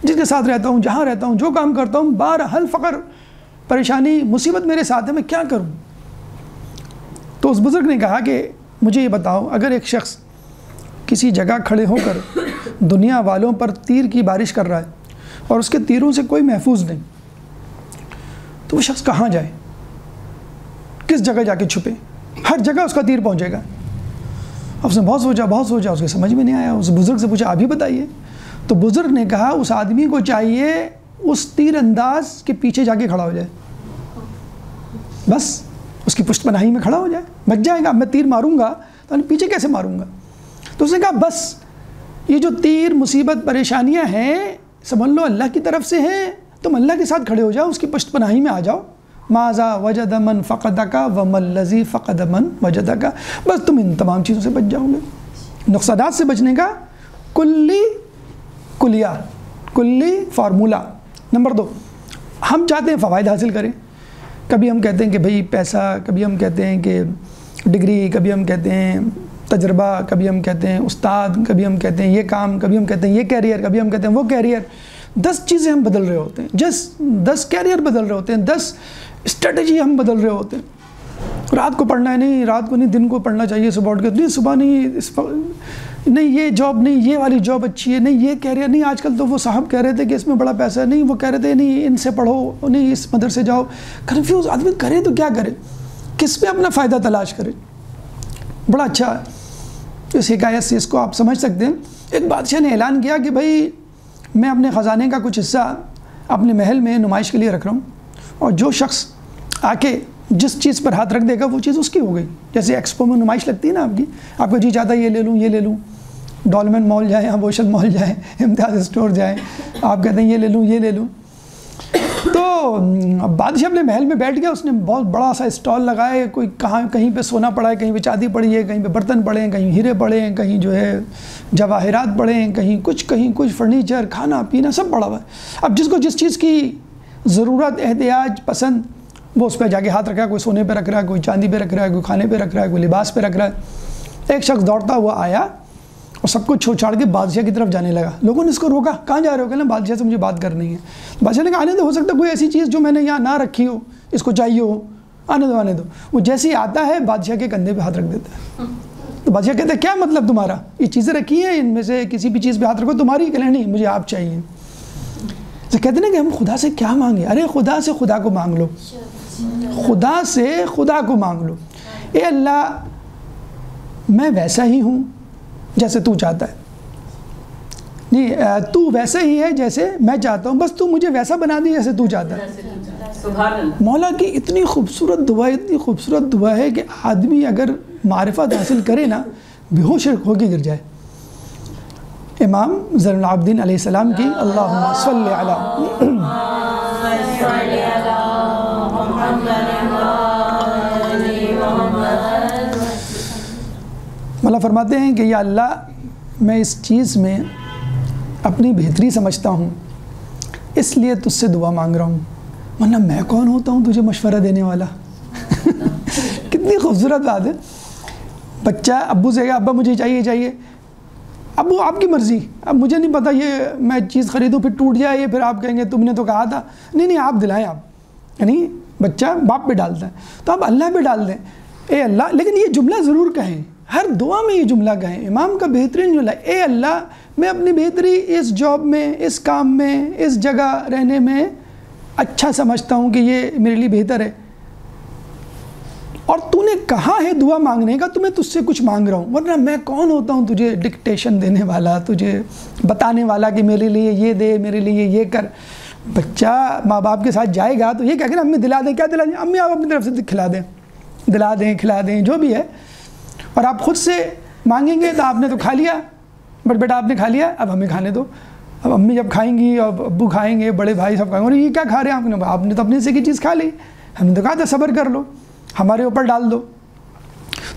Speaker 1: جس کے ساتھ رہتا ہوں جہاں رہتا ہوں جو کام کرتا ہوں بہرحال فقر پریشانی مصیبت میرے ساتھ ہے, میں کیا کروں. تو اس بزرگ نے کہا کہ مجھے یہ بتاؤ, اگر ایک شخص کسی جگہ کھڑے ہو کر دنیا والوں پر تیر کی بارش کر رہا ہے اور اس کے تیروں سے کوئی محفوظ نہیں, تو وہ شخص کہاں جائے, کس جگہ جا کے چھپے؟ ہر جگہ اس کا تیر پہنچے گا. اس نے بہت سوچا, اس کے سمجھ میں نہیں آیا. اس بزرگ سے پوچھا آپ ہی بتائیے. تو بزرگ نے کہا اس آدمی کو چاہیے اس تیر انداز کے پیچھے جا کے کھڑا ہو جائے, بس اس کی پشت پناہی میں کھڑا ہو جائے, بچ جائے گا. میں تیر ماروں گا تو پیچھے کیسے ماروں گا. تو اس نے کہا بس یہ جو تیر مصیبت پریشانیاں ہیں سمجھ لو اللہ کی طرف سے ہیں, تم اللہ کے ساتھ کھڑے ہو جاؤ, اس کی پشت پناہی میں آ جاؤ. ماذا وجد من فقدک وما الذی فقد من وجدک, بس تم ان تمام چیزوں سے بچ جاؤ گے. نقصانات سے بچنے کا کلی فارمولہ. نمبر 2, ہم چاہتے ہیں فوائد حاصل کریں. کبھی ہم کہتے ہیں کہ بھئی پیسہ, کبھی ہم کہتے ہیں کہ ڈگری, کبھی ہم کہتے ہیں تجربہ, کبھی ہم کہتے ہیں استاد, کبھی ہم کہتے ہیں یہ کام, کبھی ہم کہتے ہیں یہ کیریئر, کبھی ہم کہتے ہیں وہ کیریئر. 10 چیزیں ہم بدل رہے ہوتے ہیں, 10 کیریئر بدل رہے ہوتے ہیں, 10 اسٹریٹجی ہم بدل رہے ہوتے ہیں. رات کو پڑھنا ہے, نہیں رات کو نہیں, دن کو پڑھنا چاہیے, صبح اٹھ کے نہیں, صبح نہیں, یہ جاب نہیں, یہ والی جاب اچھی ہے, نہیں یہ کیریئر نہیں. آج کل تو وہ صاحب کہہ رہے تھے کہ اس میں بڑا پیسہ ہے, نہیں وہ کہہ رہے تھے نہیں ان سے پڑھو, نہیں اس مدرسے جاؤ. کنفیوز آدمی کرے تو کیا کرے, کس میں اپنا فائدہ تلاش کرے. بڑا اچھا اس حکایت سے اس کو آپ سمجھ سکتے ہیں. ایک بادشاہ نے اعلان کیا کہ بھائی میں اپنے خزانے کا کچھ حصہ اپنے محل میں نمائش کے لیے رکھ رہا ہوں, اور جو شخص آ کے جس چیز پر ہاتھ رکھ دے گا وہ چیز اس کی ہو گئی. جیسے ایکسپو میں نمائش لگتی ہے نا آپ کو جی چاہتا ہے یہ لے لوں, ڈولمن مال جائیں, ابوشن مال جائیں, امتیاز اسٹور جائیں, آپ کہتے ہیں یہ لے لوں. تو بادشاہ اپنے محل میں بیٹھ گیا, اس نے بہت بڑا سا اسٹال لگائے, کوئی کہیں پہ سونا پڑا ہے, کہیں پہ چاندی پڑی ہے, کہیں پہ برتن پڑے ہیں, کہیں ہیرے پڑے ہیں, کہیں جو ہے جواہرات پڑے ہیں, کہیں کچھ فرنیچر, کھانا پینا سب پڑا ہوا ہے. اب جس کو جس چیز کی ضرورت, احتیاج, پسند, وہ اس پہ جا کے ہاتھ رکھا ہے. کوئی سونے پہ رکھ رہا ہے, کوئی چاندی پہ رکھ رہا ہے, کوئی کھانے پہ رکھ رہا ہے, کوئی لباس پہ رکھ رہا ہے. ایک شخص دوڑتا ہوا آیا اور سب کچھ چھوڑ کے بادشاہ کی طرف جانے لگا. لوگوں نے اس کو روکا, کہاں جا رہے ہو؟ کہنا بادشاہ سے مجھے بات کرنی ہے. بادشاہ نے کہا آنے دو, ہو سکتا ہے کوئی ایسی چیز جو میں نے یہاں نہ رکھی ہو, اس کو چاہیے ہو, آنے دو. وہ جیسے ہی آتا ہے بادشاہ کے کندھے پہ ہاتھ رکھ دیتا ہے. تو بادشاہ کہتا ہے کیا مطلب تمہارا, یہ چیزیں رکھی ہیں, ان میں سے کسی بھی چیز پہ ہاتھ رکھو, تمہاری کہنا نہیں مجھے آپ چاہیے. تو کہتے ہیں کہ ہم خدا سے کیا مانگیں؟ ارے خدا سے خدا کو مانگ لو, خدا سے خدا کو مانگ لو. اے اللہ میں ویسا ہی ہوں جیسے تو چاہتا ہے, نہیں تو ویسا ہی ہے جیسے میں چاہتا ہوں, بس تو مجھے ویسا بنا دی جیسے تو چاہتا ہے. مولا کی اتنی خوبصورت دعا ہے کہ آدمی اگر معرفت حاصل کرے نا بے ہوش ہو کے گر جائے. امام زین العابدین علیہ السلام کی اللہم صلی علی مولا فرماتے ہیں کہ یا اللہ میں اس چیز میں اپنی بہتری سمجھتا ہوں, اس لیے تجھ سے دعا مانگ رہا ہوں, ورنہ میں کون ہوتا ہوں تجھے مشورہ دینے والا. کتنی خوبصورت بات ہے. بچہ ابو سے کہا ابا مجھے چاہیے, ابو آپ کی مرضی, اب مجھے نہیں پتہ یہ میں چیز خریدوں پھر ٹوٹ جائے, یہ پھر آپ کہیں گے تم نے تو کہا تھا. نہیں آپ دلائیں, آپ یعنی بچہ باپ پہ ڈالتا ہے, تو آپ اللہ پہ ڈال دیں اے اللہ. لیکن یہ جملہ ضرور کہیں, ہر دعا میں یہ جملہ کہیں. امام کا بہترین جملہ, اے اللہ میں اپنی بہتری اس جاب میں, اس کام میں, اس جگہ رہنے میں اچھا سمجھتا ہوں کہ یہ میرے لیے بہتر ہے, اور تو نے کہا ہے دعا مانگنے کا, تو میں تجھ سے کچھ مانگ رہا ہوں, ورنہ میں کون ہوتا ہوں تجھے ڈکٹیشن دینے والا, تجھے بتانے والا کہ میرے لیے یہ دے, میرے لیے یہ کر. بچہ ماں باپ کے ساتھ جائے گا تو یہ کہہ کہ امی دلا دیں, کیا دلا دیں؟ امی آپ اپنی طرف سے کھلا دیں جو بھی ہے. اور آپ خود سے مانگیں گے تو آپ نے تو کھا لیا, بٹ بیٹا آپ نے کھا لیا, اب ہمیں کھانے دو. اب امی جب کھائیں گی, اب ابو کھائیں گے, بڑے بھائی سب کھائیں گے, اور یہ کیا کھا رہے ہیں آپ نے تو اپنے سے کی چیز کھا لی, ہم نے تو کہا تھا صبر کر لو, ہمارے اوپر ڈال دو.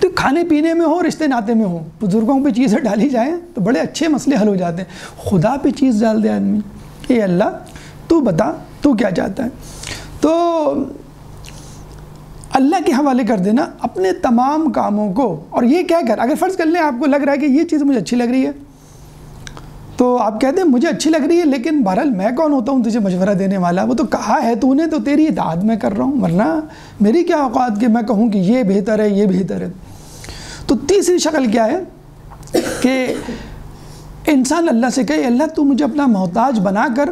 Speaker 1: تو کھانے پینے میں ہو, رشتے ناتے میں ہو, بزرگوں پہ چیزیں ڈالی جائیں تو بڑے اچھے مسئلے حل ہو جاتے ہیں. خدا پہ چیز ڈال دے آدمی, اے اللہ تو بتا تو کیا چاہتا ہے. تو اللہ کے حوالے کر دینا اپنے تمام کاموں کو. اور یہ کہہ کر, اگر فرض کر لیں آپ کو لگ رہا ہے کہ یہ چیز مجھے اچھی لگ رہی ہے, تو آپ کہتے ہیں مجھے اچھی لگ رہی ہے, لیکن بہرحال میں کون ہوتا ہوں تجھے مشورہ دینے والا, وہ تو کہا ہے تو نے, تو تیری اطاعت میں کر رہا ہوں, ورنہ میری کیا اوقات کہ میں کہوں کہ یہ بہتر ہے, یہ بہتر ہے. تو تیسری شکل کیا ہے کہ انسان اللہ سے کہے اللہ تو مجھے اپنا محتاج بنا کر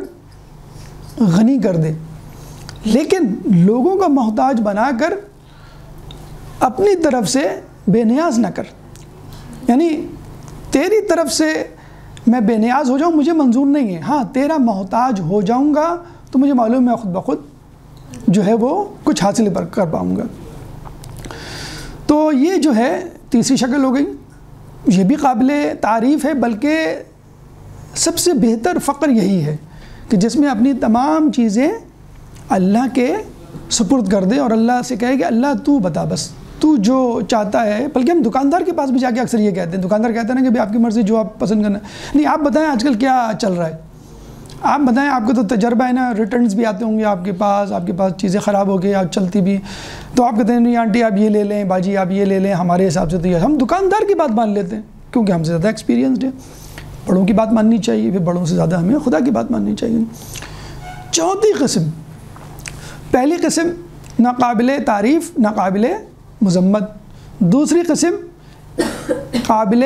Speaker 1: غنی کر دے, لیکن لوگوں کا محتاج بنا کر اپنی طرف سے بے نیاز نہ کر. یعنی تیری طرف سے میں بے نیاز ہو جاؤں مجھے منظور نہیں ہے, ہاں تیرا محتاج ہو جاؤں گا تو مجھے معلوم ہے خود بخود جو ہے وہ کچھ حاصل کر پاؤں گا. تو یہ جو ہے تیسری شکل ہو گئی, یہ بھی قابل تعریف ہے, بلکہ سب سے بہتر فقر یہی ہے کہ جس میں اپنی تمام چیزیں اللہ کے سپرد کر دے اور اللہ سے کہے کہ اللہ تو بتا, بس تو جو چاہتا ہے. بلکہ ہم دکاندار کے پاس بھی جا کے اکثر یہ کہتے ہیں, دکاندار کہتا ہے نا کہ آپ کی مرضی جو آپ پسند کرنا, نہیں آپ بتائیں آج کل کیا چل رہا ہے, آپ بتائیں, آپ کو تو تجربہ ہے نا, ریٹرنز بھی آتے ہوں گے آپ کے پاس چیزیں خراب ہو گئی, آپ چلتی بھی, تو آپ کہتے ہیں نہیں آنٹی آپ یہ لے لیں, باجی آپ یہ لے لیں, ہمارے حساب سے تو یہ. ہم دکاندار کی بات مان لیتے ہیں کیونکہ ہم سے زیادہ ایکسپیرینسڈ ہے. بڑوں کی بات ماننی چاہیے, پھر بڑوں سے زیادہ ہمیں خدا کی بات ماننی چاہیے. چوتھی قسم, پہلی قسم ناقابل تعریف, ناقابل مذمت. دوسری قسم قابل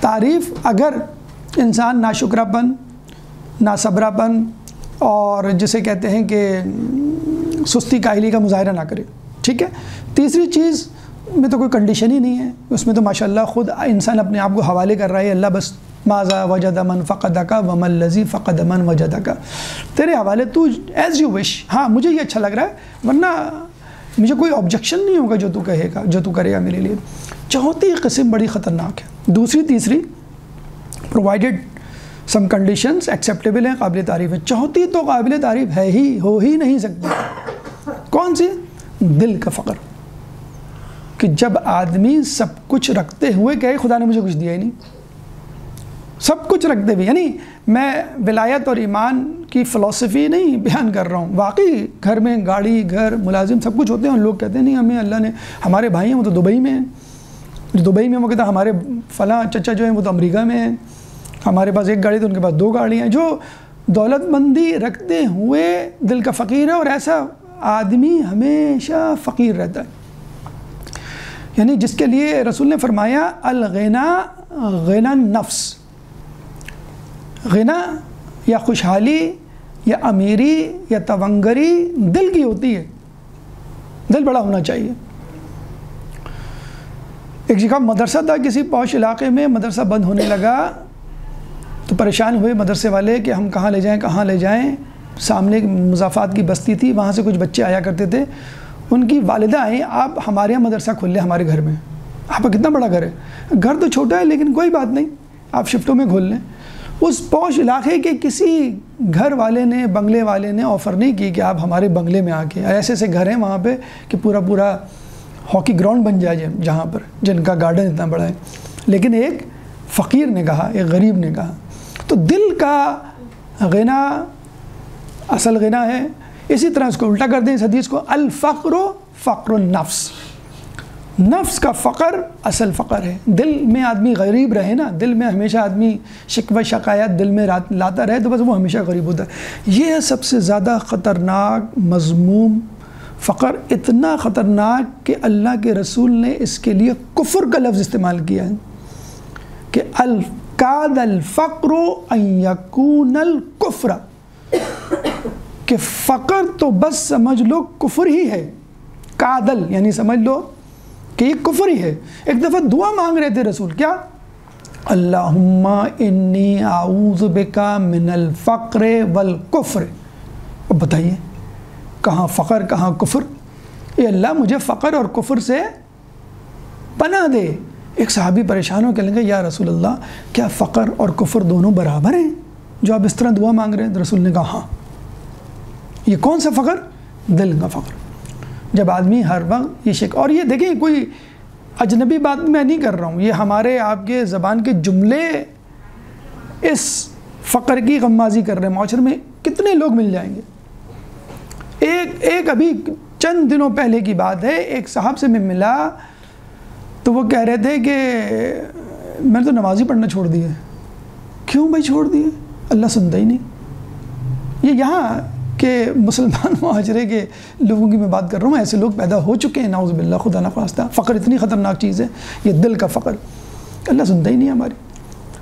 Speaker 1: تعریف اگر انسان ناشکراپن, ناصبراپن اور جسے کہتے ہیں کہ سستی کاہلی کا مظاہرہ نہ کرے. ٹھیک ہے. تیسری چیز میں تو کوئی کنڈیشن ہی نہیں ہے, اس میں تو ماشاءاللہ خود انسان اپنے آپ کو حوالے کر رہا ہے, اللہ بس ماذا وجد من فقدک وما الذی فقد من وجدک, تیرے حوالے, تو ایز یو وش. ہاں مجھے یہ اچھا لگ رہا ہے, ورنہ مجھے کوئی آبجیکشن نہیں ہوگا جو تو کہے گا، جو تو کرے گا میرے لیے۔ چوتھی قسم بڑی خطرناک ہے، دوسری تیسری پرووائڈیڈ سم کنڈیشنز ایکسیپٹیبل ہیں، قابل تعریف ہے، چوتھی تو قابل تعریف ہے ہی، ہو ہی نہیں سکتی۔ کون سی؟ دل کا فقر، کہ جب آدمی سب کچھ رکھتے ہوئے کہے خدا نے مجھے کچھ دیا ہی نہیں، سب کچھ رکھتے بھی، یعنی میں ولایت اور ایمان کی فلسفی نہیں بیان کر رہا ہوں، واقعی گھر میں گاڑی، گھر، ملازم سب کچھ ہوتے ہیں، اور لوگ کہتے ہیں نہیں ہمیں اللہ نے، ہمارے بھائی ہیں وہ تو دبئی میں ہیں، دبئی میں وہ کہتے ہیں ہمارے فلاں چچا جو ہیں وہ تو امریکہ میں ہیں، ہمارے پاس ایک گاڑی تو ان کے پاس دو گاڑیاں ہیں۔ جو دولت مندی رکھتے ہوئے دل کا فقیر ہے، اور ایسا آدمی ہمیشہ فقیر رہتا ہے، یعنی جس کے لیے رسول نے فرمایا الغنا غنى النفس، غنا یا خوشحالی یا امیری یا تونگری دل کی ہوتی ہے، دل بڑا ہونا چاہیے۔ ایک جگہ مدرسہ تھا کسی پوش علاقے میں، مدرسہ بند ہونے لگا تو پریشان ہوئے مدرسے والے کہ ہم کہاں لے جائیں کہاں لے جائیں۔ سامنے ایک مضافات کی بستی تھی، وہاں سے کچھ بچے آیا کرتے تھے، ان کی والدہ آئیں آپ ہمارے یہاں مدرسہ کھول لیں ہمارے گھر میں۔ آپ کا کتنا بڑا گھر ہے؟ گھر تو چھوٹا ہے لیکن کوئی بات نہیں، آپ شفٹوں میں کھول لیں۔ اس پوش علاقے کے کسی گھر والے نے، بنگلے والے نے آفر نہیں کی کہ آپ ہمارے بنگلے میں آ کے، ایسے ایسے گھر ہیں وہاں پہ کہ پورا پورا ہاکی گراؤنڈ بن جائے جہاں پر، جن کا گارڈن اتنا بڑا ہے۔ لیکن ایک فقیر نے کہا، ایک غریب نے کہا۔ تو دل کا غنا اصل غنا ہے۔ اسی طرح اس کو الٹا کر دیں اس حدیث کو، الفقر فقر النفس، نفس کا فقر اصل فقر ہے۔ دل میں آدمی غریب رہے نا، دل میں ہمیشہ آدمی شکوہ شکایت دل میں لاتا رہے تو بس وہ ہمیشہ غریب ہوتا ہے۔ یہ سب سے زیادہ خطرناک مذموم فقر، اتنا خطرناک کہ اللہ کے رسول نے اس کے لیے کفر کا لفظ استعمال کیا ہے کہ کاد الفقر ان یکون الکفر، کہ فقر تو بس سمجھ لو کفر ہی ہے، کادل یعنی سمجھ لو کہ یہ کفر ہی ہے۔ ایک دفعہ دعا مانگ رہے تھے رسول، کیا؟ اللہم انی اعوذ بکا من الفقر والکفر۔ اب بتائیے کہاں فقر کہاں کفر؟ اے اللہ مجھے فقر اور کفر سے پناہ دے۔ ایک صحابی پریشان ہو کے لگے یا رسول اللہ کیا فقر اور کفر دونوں برابر ہیں جو آپ اس طرح دعا مانگ رہے ہیں؟ تو رسول نے کہا ہاں۔ یہ کون سا فقر؟ دل کا فقر۔ جب آدمی ہر وقت یہ اور یہ دیکھیں کوئی اجنبی بات میں نہیں کر رہا ہوں، یہ ہمارے آپ کے زبان کے جملے اس فقر کی غمازی کر رہے ہیں۔ معاشرے میں کتنے لوگ مل جائیں گے۔ ایک ابھی چند دنوں پہلے کی بات ہے، ایک صاحب سے میں ملا تو وہ کہہ رہے تھے کہ میں نے تو نماز ہی پڑھنا چھوڑ دی ہے۔ کیوں بھائی چھوڑ دی ہے؟ اللہ سنتا ہی نہیں۔ یہ یہاں کہ مسلمان معاشرے کے لوگوں کی میں بات کر رہا ہوں، ایسے لوگ پیدا ہو چکے ہیں نعوذ باللہ، خدا نخواستہ۔ فقر اتنی خطرناک چیز ہے، یہ دل کا فقر، اللہ سنتا ہی نہیں ہماری۔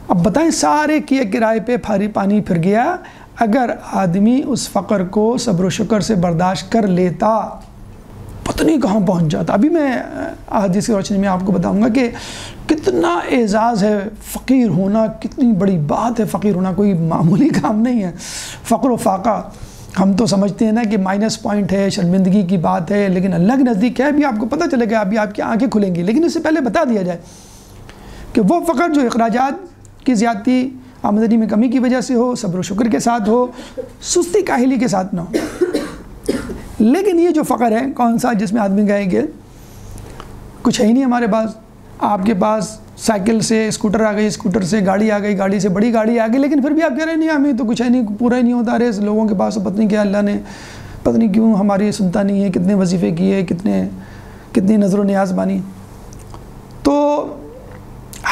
Speaker 1: اب بتائیں سارے کیے کرائے پہ پانی پھر گیا، اگر آدمی اس فقر کو صبر و شکر سے برداشت کر لیتا پتہ نہیں کہاں پہنچ جاتا۔ ابھی میں احادیث کی روشنی میں آپ کو بتاؤں گا کہ کتنا اعزاز ہے فقیر ہونا، کتنی بڑی بات ہے فقیر ہونا، کوئی معمولی کام نہیں ہے۔ فقر و فاقہ ہم تو سمجھتے ہیں نا کہ مائنس پوائنٹ ہے، شرمندگی کی بات ہے، لیکن اللہ کے نزدیک کیا ہے بھی آپ کو پتہ چلے گا، ابھی آپ کی آنکھیں کھلیں گی۔ لیکن اس سے پہلے بتا دیا جائے کہ وہ فقر جو اخراجات کی زیادتی، آمدنی میں کمی کی وجہ سے ہو، صبر و شکر کے ساتھ ہو، سستی کاہلی کے ساتھ نہ ہو۔ لیکن یہ جو فقر ہے کون سا جس میں آدمی کہے کہ کچھ ہے ہی نہیں ہمارے پاس، آپ کے پاس سائیکل سے اسکوٹر آ گئی، اسکوٹر سے گاڑی آ گئی، گاڑی سے بڑی گاڑی آ گئی، لیکن پھر بھی آپ کہہ رہے ہیں نہیں ہمیں تو کچھ ہے نہیں، پورا ہی نہیں ہوتا۔ ارے لوگوں کے پاس پتہ نہیں کیا اللہ نے پتہ نہیں کیوں ہماری سنتا نہیں ہے، کتنے وظیفے کیے، کتنی نظر و نیاز بانی۔ تو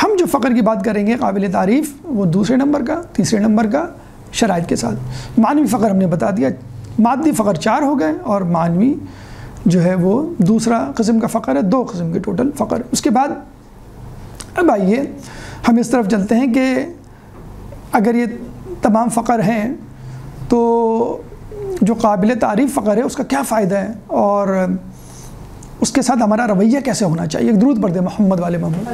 Speaker 1: ہم جو فقر کی بات کریں گے قابل تعریف، وہ دوسرے نمبر کا، تیسرے نمبر کا شرائط کے ساتھ۔ معنوی فقر ہم نے بتا دیا، مادی فقر 4 ہو گئے، اور معنوی جو ہے وہ دوسرا قسم کا فقر ہے، 2 قسم کے ٹوٹل فقر۔ اس کے بعد اب آئیے ہم اس طرف چلتے ہیں کہ اگر یہ تمام فقر ہیں تو جو قابل تعریف فقر ہے اس کا کیا فائدہ ہے، اور اس کے ساتھ ہمارا رویہ کیسے ہونا چاہیے۔ ایک درود پڑھ دیں محمد والے محمد۔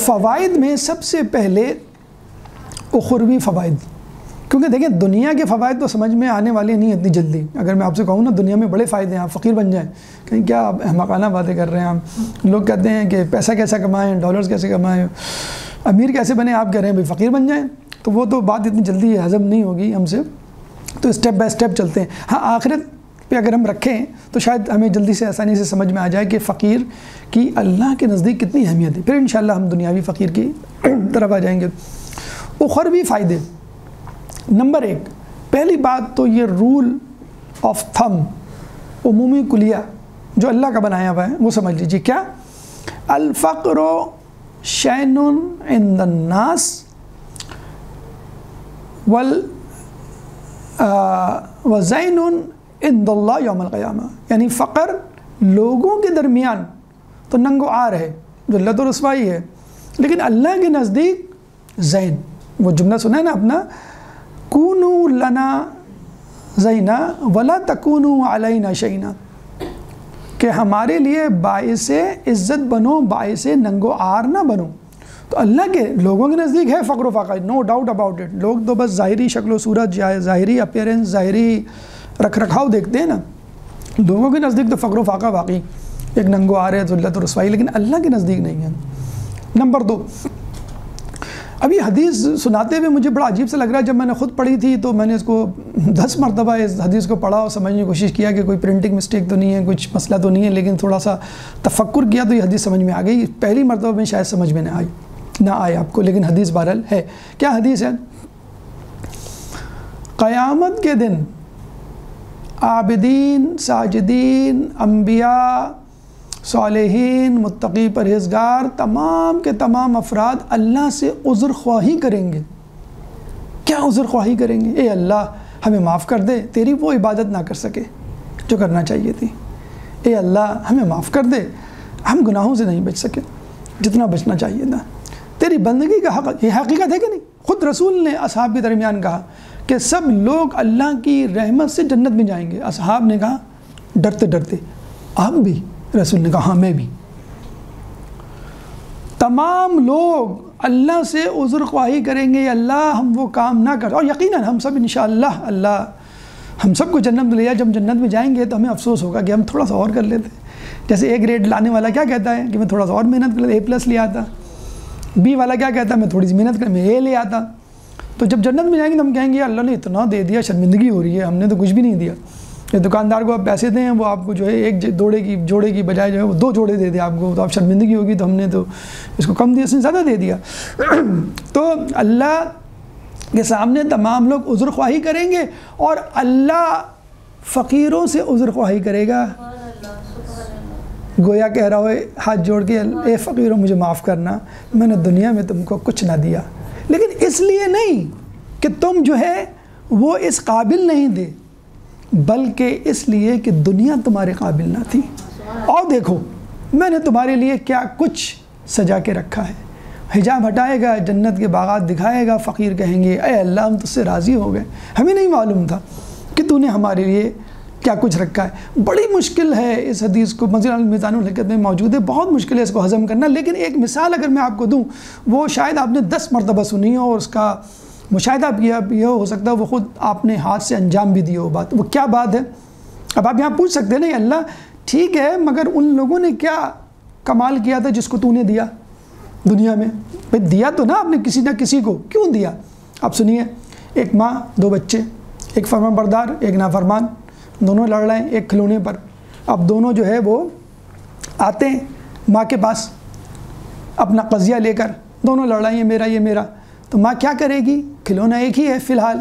Speaker 1: فوائد میں سب سے پہلے اخروی فوائد، کیونکہ دیکھیں دنیا کے فوائد تو سمجھ میں آنے والے نہیں اتنی جلدی. اگر میں آپ سے کہوں نا دنیا میں بڑے فائدے ہیں، آپ فقیر بن جائیں، کہیں کیا آپ احمقانہ باتیں کر رہے ہیں. آپ لوگ کہتے ہیں کہ پیسہ کیسے کمائیں، ڈالرز کیسے کمائیں، امیر کیسے بنیں، آپ کہہ رہے ہیں بھائی فقیر بن جائیں. تو وہ تو بات اتنی جلدی ہضم نہیں ہوگی ہم سے، تو اسٹیپ بائی اسٹیپ چلتے ہیں. ہاں آخرت پہ اگر ہم رکھیں تو شاید ہمیں جلدی سے آسانی سے سمجھ میں آ جائے کہ فقیر کی اللہ کے نزدیک کتنی اہمیت ہے. پھر انشاءاللہ ہم دنیاوی فقیر کی طرف آ جائیں گے. اخروی فائدے، نمبر 1، پہلی بات تو یہ رول آف تھم، عمومی کلیہ جو اللہ کا بنایا ہوا ہے وہ سمجھ لیجیے. کیا؟ الفقر شین عند الناس وزین عند اللہ یوم القیامہ. یعنی فقر لوگوں کے درمیان تو ننگ و عار ہے، ذلت و رسوائی ہے، لیکن اللہ کے نزدیک زین. وہ جملہ سنا ہے نا اپنا، کونوا لنا زینا ولا تکونوا علینا شینا، کہ ہمارے لیے باعث عزت بنو، باعث ننگ و عار نہ بنو. تو اللہ کے لوگوں کے نزدیک ہے فقر و فاقہ، نو ڈاؤٹ اباؤٹ اٹ. لوگ تو بس ظاہری شکل و صورت، ظاہری اپیرنس، ظاہری رکھ رکھاؤ دیکھتے ہیں نا. لوگوں کے نزدیک تو فقر و فاقہ واقعی ایک ننگ و عار ہے، ذلت و رسوائی، لیکن اللہ کے نزدیک نہیں ہے. نمبر 2، ابھی حدیث سناتے ہوئے مجھے بڑا عجیب سے لگ رہا ہے. جب میں نے خود پڑھی تھی تو میں نے اس کو 10 مرتبہ اس حدیث کو پڑھا اور سمجھنے کی کوشش کیا کہ کوئی پرنٹنگ مسٹیک تو نہیں ہے، کچھ مسئلہ تو نہیں ہے، لیکن تھوڑا سا تفکر کیا تو یہ حدیث سمجھ میں آ گئی. پہلی مرتبہ میں شاید سمجھ میں نہ آئے آپ کو، لیکن حدیث بہرحال ہے. کیا حدیث ہے؟ قیامت کے دن عابدین، ساجدین، انبیاء، صالحین، متقی، پرہیزگار، تمام کے تمام افراد اللہ سے عذر خواہی کریں گے. کیا عذر خواہی کریں گے؟ اے اللہ ہمیں معاف کر دے، تیری وہ عبادت نہ کر سکے جو کرنا چاہیے تھی. اے اللہ ہمیں معاف کر دے، ہم گناہوں سے نہیں بچ سکے جتنا بچنا چاہیے تھا. تیری بندگی کا حق، یہ حقیقت ہے کہ نہیں؟ خود رسول نے اصحاب کے درمیان کہا کہ سب لوگ اللہ کی رحمت سے جنت میں جائیں گے. اصحاب نے کہا ڈرتے ڈرتے آپ بھی؟ رسول نے کہا ہاں میں بھی. تمام لوگ اللہ سے عذر خواہی کریں گے، اللہ ہم وہ کام نہ کر، اور یقیناً ہم سب انشاءاللہ اللہ ہم سب کو جنت میں لے جائے. جب جنت میں جائیں گے تو ہمیں افسوس ہوگا کہ ہم تھوڑا سا اور کر لیتے. جیسے A گریڈ لانے والا کیا کہتا ہے کہ میں تھوڑا سا اور محنت کر لیتا، A+ لے آتا. B والا کیا کہتا ہے میں تھوڑی سی محنت کر میں A لے آتا. تو جب جنت میں جائیں گے تو ہم کہیں گے اللہ نے اتنا دے دیا، شرمندگی ہو رہی ہے، ہم نے تو کچھ بھی نہیں دیا. یہ دکاندار کو آپ پیسے دیں، وہ آپ کو جو ہے ایک جوڑے کی بجائے جو ہے وہ 2 جوڑے دے دے آپ کو، تو آپ شرمندگی ہوگی تو ہم نے تو اس کو کم دیا، اس نے زیادہ دے دیا. تو اللہ کے سامنے تمام لوگ عذر خواہی کریں گے اور اللہ فقیروں سے عذر خواہی کرے گا. گویا کہہ رہا ہوئے ہاتھ جوڑ کے اے فقیروں مجھے معاف کرنا، میں نے دنیا میں تم کو کچھ نہ دیا، لیکن اس لیے نہیں کہ تم جو ہے وہ اس قابل نہیں دے، بلکہ اس لیے کہ دنیا تمہارے قابل نہ تھی. اور دیکھو میں نے تمہارے لیے کیا کچھ سجا کے رکھا ہے. حجاب ہٹائے گا، جنت کے باغات دکھائے گا، فقیر کہیں گے اے اللہ ہم تجھ سے راضی ہو گئے، ہمیں نہیں معلوم تھا کہ تو نے ہمارے لیے کیا کچھ رکھا ہے. بڑی مشکل ہے اس حدیث کو، منزل میزان الحکمت میں موجود ہے، بہت مشکل ہے اس کو ہضم کرنا. لیکن ایک مثال اگر میں آپ کو دوں، وہ شاید آپ نے 10 مرتبہ سنی ہو اور اس کا مشاہدہ کیا بھی ہو سکتا ہے وہ خود آپ نے ہاتھ سے انجام بھی دی ہو بات. وہ کیا بات ہے؟ اب آپ یہاں پوچھ سکتے ہیں نہیں اللہ ٹھیک ہے مگر ان لوگوں نے کیا کمال کیا تھا جس کو تو نے دیا دنیا میں؟ بھائی دیا تو نا آپ نے کسی نہ کسی کو، کیوں دیا؟ آپ سنیے، ایک ماں 2 بچے، ایک فرمان بردار ایک نافرمان، دونوں لڑ رہے ہیں ایک کھلونے پر. اب دونوں جو ہے وہ آتے ہیں ماں کے پاس اپنا قضیہ لے کر، دونوں لڑ رہے ہیں یہ میرا یہ میرا. تو ماں کیا کرے گی؟ کھلونا ایک ہی ہے فی الحال،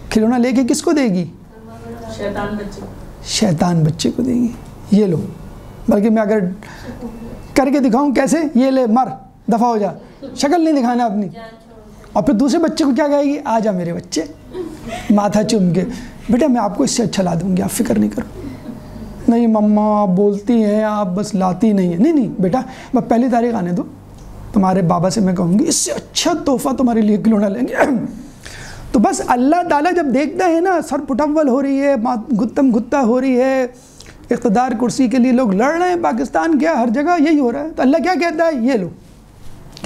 Speaker 1: کھلونا لے کے کس کو دے گی؟ شیطان بچے کو دے گی. یہ لو، بلکہ میں اگر کر کے دکھاؤں کیسے، یہ لے مر، دفع ہو جا، شکل نہیں دکھانا اپنی. اور پھر دوسرے بچے کو کیا کہے گی؟ آ جا میرے بچے، ماتھا چوم کے، بیٹا میں آپ کو اس سے اچھا لا دوں گی، آپ فکر نہیں کرو. نہیں مما آپ بولتی ہیں، آپ بس لاتی نہیں ہیں. نہیں بیٹا میں پہلی تاریخ آنے دو، تمہارے بابا سے میں کہوں گی اس سے اچھا تحفہ تمہارے لیے کھلونا لیں گے. تو بس اللہ تعالیٰ جب دیکھتا ہے نا سر پٹول ہو رہی ہے، گتم گتا ہو رہی ہے، اقتدار کرسی کے لیے لوگ لڑ رہے ہیں، پاکستان کیا ہر جگہ یہی ہو رہا ہے، تو اللہ کیا کہتا ہے؟ یہ لو.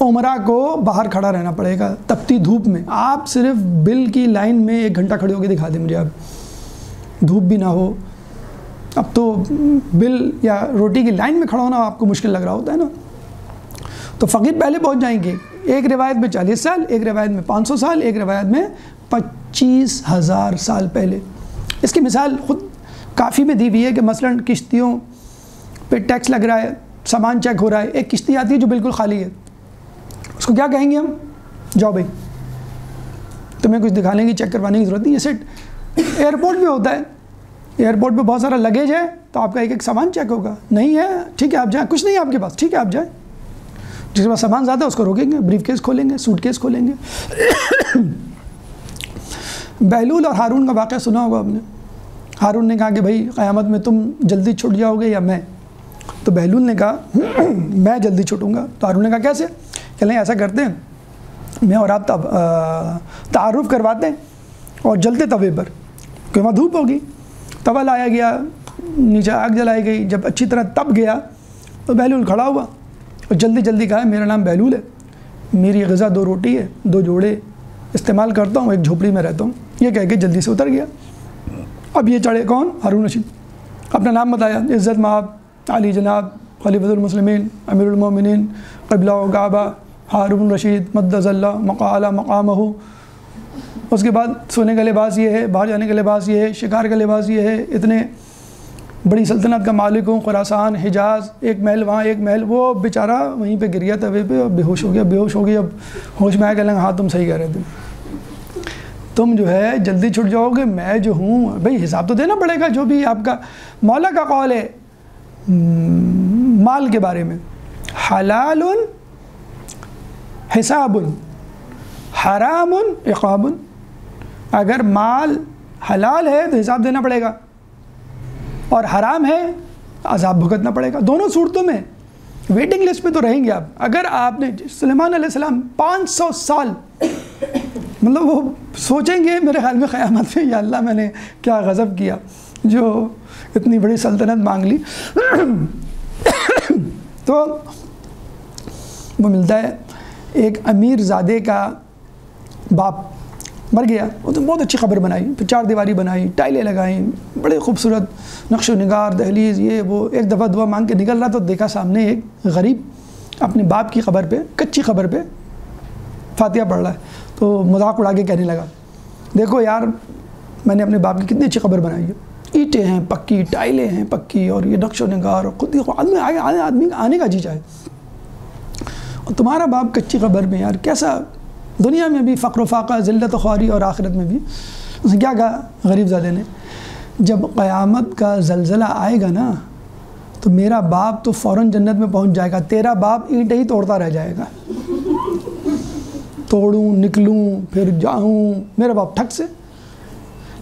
Speaker 1: عمرہ کو باہر کھڑا رہنا پڑے گا تپتی دھوپ میں. آپ صرف بل کی لائن میں 1 گھنٹہ کھڑے ہو کے دکھا دیں مجھے, آپ دھوپ بھی نہ ہو. اب تو بل یا روٹی کی لائن میں کھڑا ہونا آپ کو مشکل لگ رہا ہوتا ہے نا. تو فقیر پہلے پہنچ جائیں گے. ایک روایت میں 40 سال, ایک روایت میں 500 سال, ایک روایت میں 25,000 سال پہلے. اس کی مثال خود کافی میں دی ہوئی ہے کہ مثلا کشتیوں پہ ٹیکس لگ رہا ہے, سامان چیک ہو رہا ہے. ایک کشتی آتی ہے جو بالکل خالی ہے, اس کو کیا کہیں گے ہم؟ جاؤ بھائی, تمہیں کچھ دکھانے کی چیک کروانے کی ضرورت نہیں. جیسے ایئرپورٹ پہ ہوتا ہے, ایئرپورٹ پہ بہت سارا لگیج ہے تو آپ کا ایک ایک سامان چیک ہوگا. نہیں ہے ٹھیک ہے آپ جائیں, کچھ نہیں ہے آپ کے پاس ٹھیک ہے آپ جائیں. جس کے پاس سامان زیادہ ہے اس کو روکیں گے, بریف کیس کھولیں گے, سوٹ کیس کھولیں گے. بہلول اور ہارون کا واقعہ سنا ہوگا آپ نے. ہارون نے کہا کہ بھائی قیامت میں تم جلدی چھٹ جاؤ گے یا میں؟ تو بہلول نے کہا میں جلدی چھٹوں گا. تو ہارون نے کہا کیسے؟ کہ نہیں ایسا کرتے ہیں, میں اور آپ تعارف کرواتے ہیں اور جلتے توے پر, کہ وہاں دھوپ ہوگی. توا لایا گیا, نیچے آگ جلائی گئی. جب اچھی طرح تپ گیا تو بہلول کھڑا ہوا اور جلدی جلدی کہا میرا نام بہلول ہے, میری غذا 2 روٹی ہے, 2 جوڑے استعمال کرتا ہوں, ایک جھوپڑی میں رہتا ہوں. یہ کہہ کے جلدی سے اتر گیا. اب یہ چڑھے کون؟ ہارون رشید. اپنا نام بتایا, عزت مآب, علی جناب, خلیفۃ المسلمین, امیر المومنین, قبلہ و کعبہ, ہارون رشید مدظ اللہ مقعلہ مقامہ. اس کے بعد سونے کا لباس یہ ہے, باہر جانے کا لباس یہ ہے, شکار کا لباس یہ ہے, اتنے بڑی سلطنت کا مالک ہوں, خراسان, حجاز, ایک محل وہاں ایک محل. وہ بیچارہ وہیں پہ گر گیا توے پہ اور بے ہوش ہو گیا. اب ہوش میں آیا کہ ہاں تم صحیح کہہ رہے تھے, تم جو ہے جلدی چھٹ جاؤ گے, میں جو ہوں بھائی حساب تو دینا پڑے گا. جو بھی آپ کا مولا کا قول ہے مال کے بارے میں, حلال حساب حرام عقاب. اگر مال حلال ہے تو حساب دینا پڑے گا, اور حرام ہے عذاب بھگتنا پڑے گا. دونوں صورتوں میں ویٹنگ لسٹ پہ تو رہیں گے آپ. اگر آپ نے سلیمان علیہ السلام 500 سال مطلب وہ سوچیں گے میرے خیال میں قیامت میں, یا اللہ میں نے کیا غضب کیا جو اتنی بڑی سلطنت مانگ لی. تو وہ ملتا ہے ایک امیر زادے کا باپ مر گیا. وہ تو بہت اچھی قبر بنائی, پھر 4 دیواری بنائی, ٹائلیں لگائیں, بڑے خوبصورت نقش و نگار, دہلیز, یہ وہ. ایک دفعہ دعا مانگ کے نکل رہا تو دیکھا سامنے ایک غریب اپنے باپ کی قبر پہ, کچی قبر پہ فاتحہ پڑھ رہا ہے. تو مذاق اڑا کے کہنے لگا دیکھو یار میں نے اپنے باپ کی کتنی اچھی قبر بنائی ہے, اینٹیں ہیں پکی, ٹائلیں ہیں پکی, اور یہ نقش و نگار, اور خود آدمی آنے کا جی چاہے. اور تمہارا باپ کچی قبر میں, یار کیسا دنیا میں بھی فقر و فاقہ, ذلت و خواری, اور آخرت میں بھی. اس نے کیا کہا غریب زادے نے, جب قیامت کا زلزلہ آئے گا نا تو میرا باپ تو فوراً جنت میں پہنچ جائے گا, تیرا باپ اینٹیں ہی توڑتا رہ جائے گا. توڑوں نکلوں پھر جاؤں, میرا باپ ٹھک سے.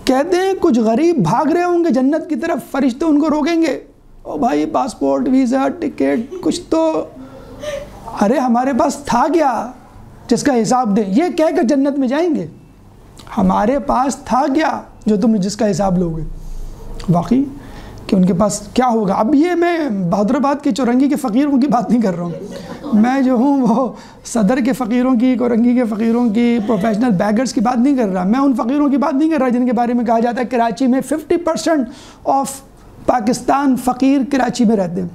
Speaker 1: کہتے ہیں کچھ غریب بھاگ رہے ہوں گے جنت کی طرف, فرشتے ان کو روکیں گے, او بھائی پاسپورٹ, ویزا, ٹکٹ کچھ تو. ارے ہمارے پاس تھا کیا جس کا حساب دیں, یہ کہہ کر جنت میں جائیں گے. ہمارے پاس تھا کیا جو تم جس کا حساب لو گے. واقعی کہ ان کے پاس کیا ہوگا. اب یہ میں بہادر آباد کے چورنگی کے فقیروں کی بات نہیں کر رہا ہوں, میں جو ہوں وہ صدر کے فقیروں کی, کورنگی کے فقیروں کی, پروفیشنل بیگرز کی بات نہیں کر رہا. میں ان فقیروں کی بات نہیں کر رہا جن کے بارے میں کہا جاتا ہے کراچی میں 50% آف پاکستان فقیر کراچی میں رہتے ہیں,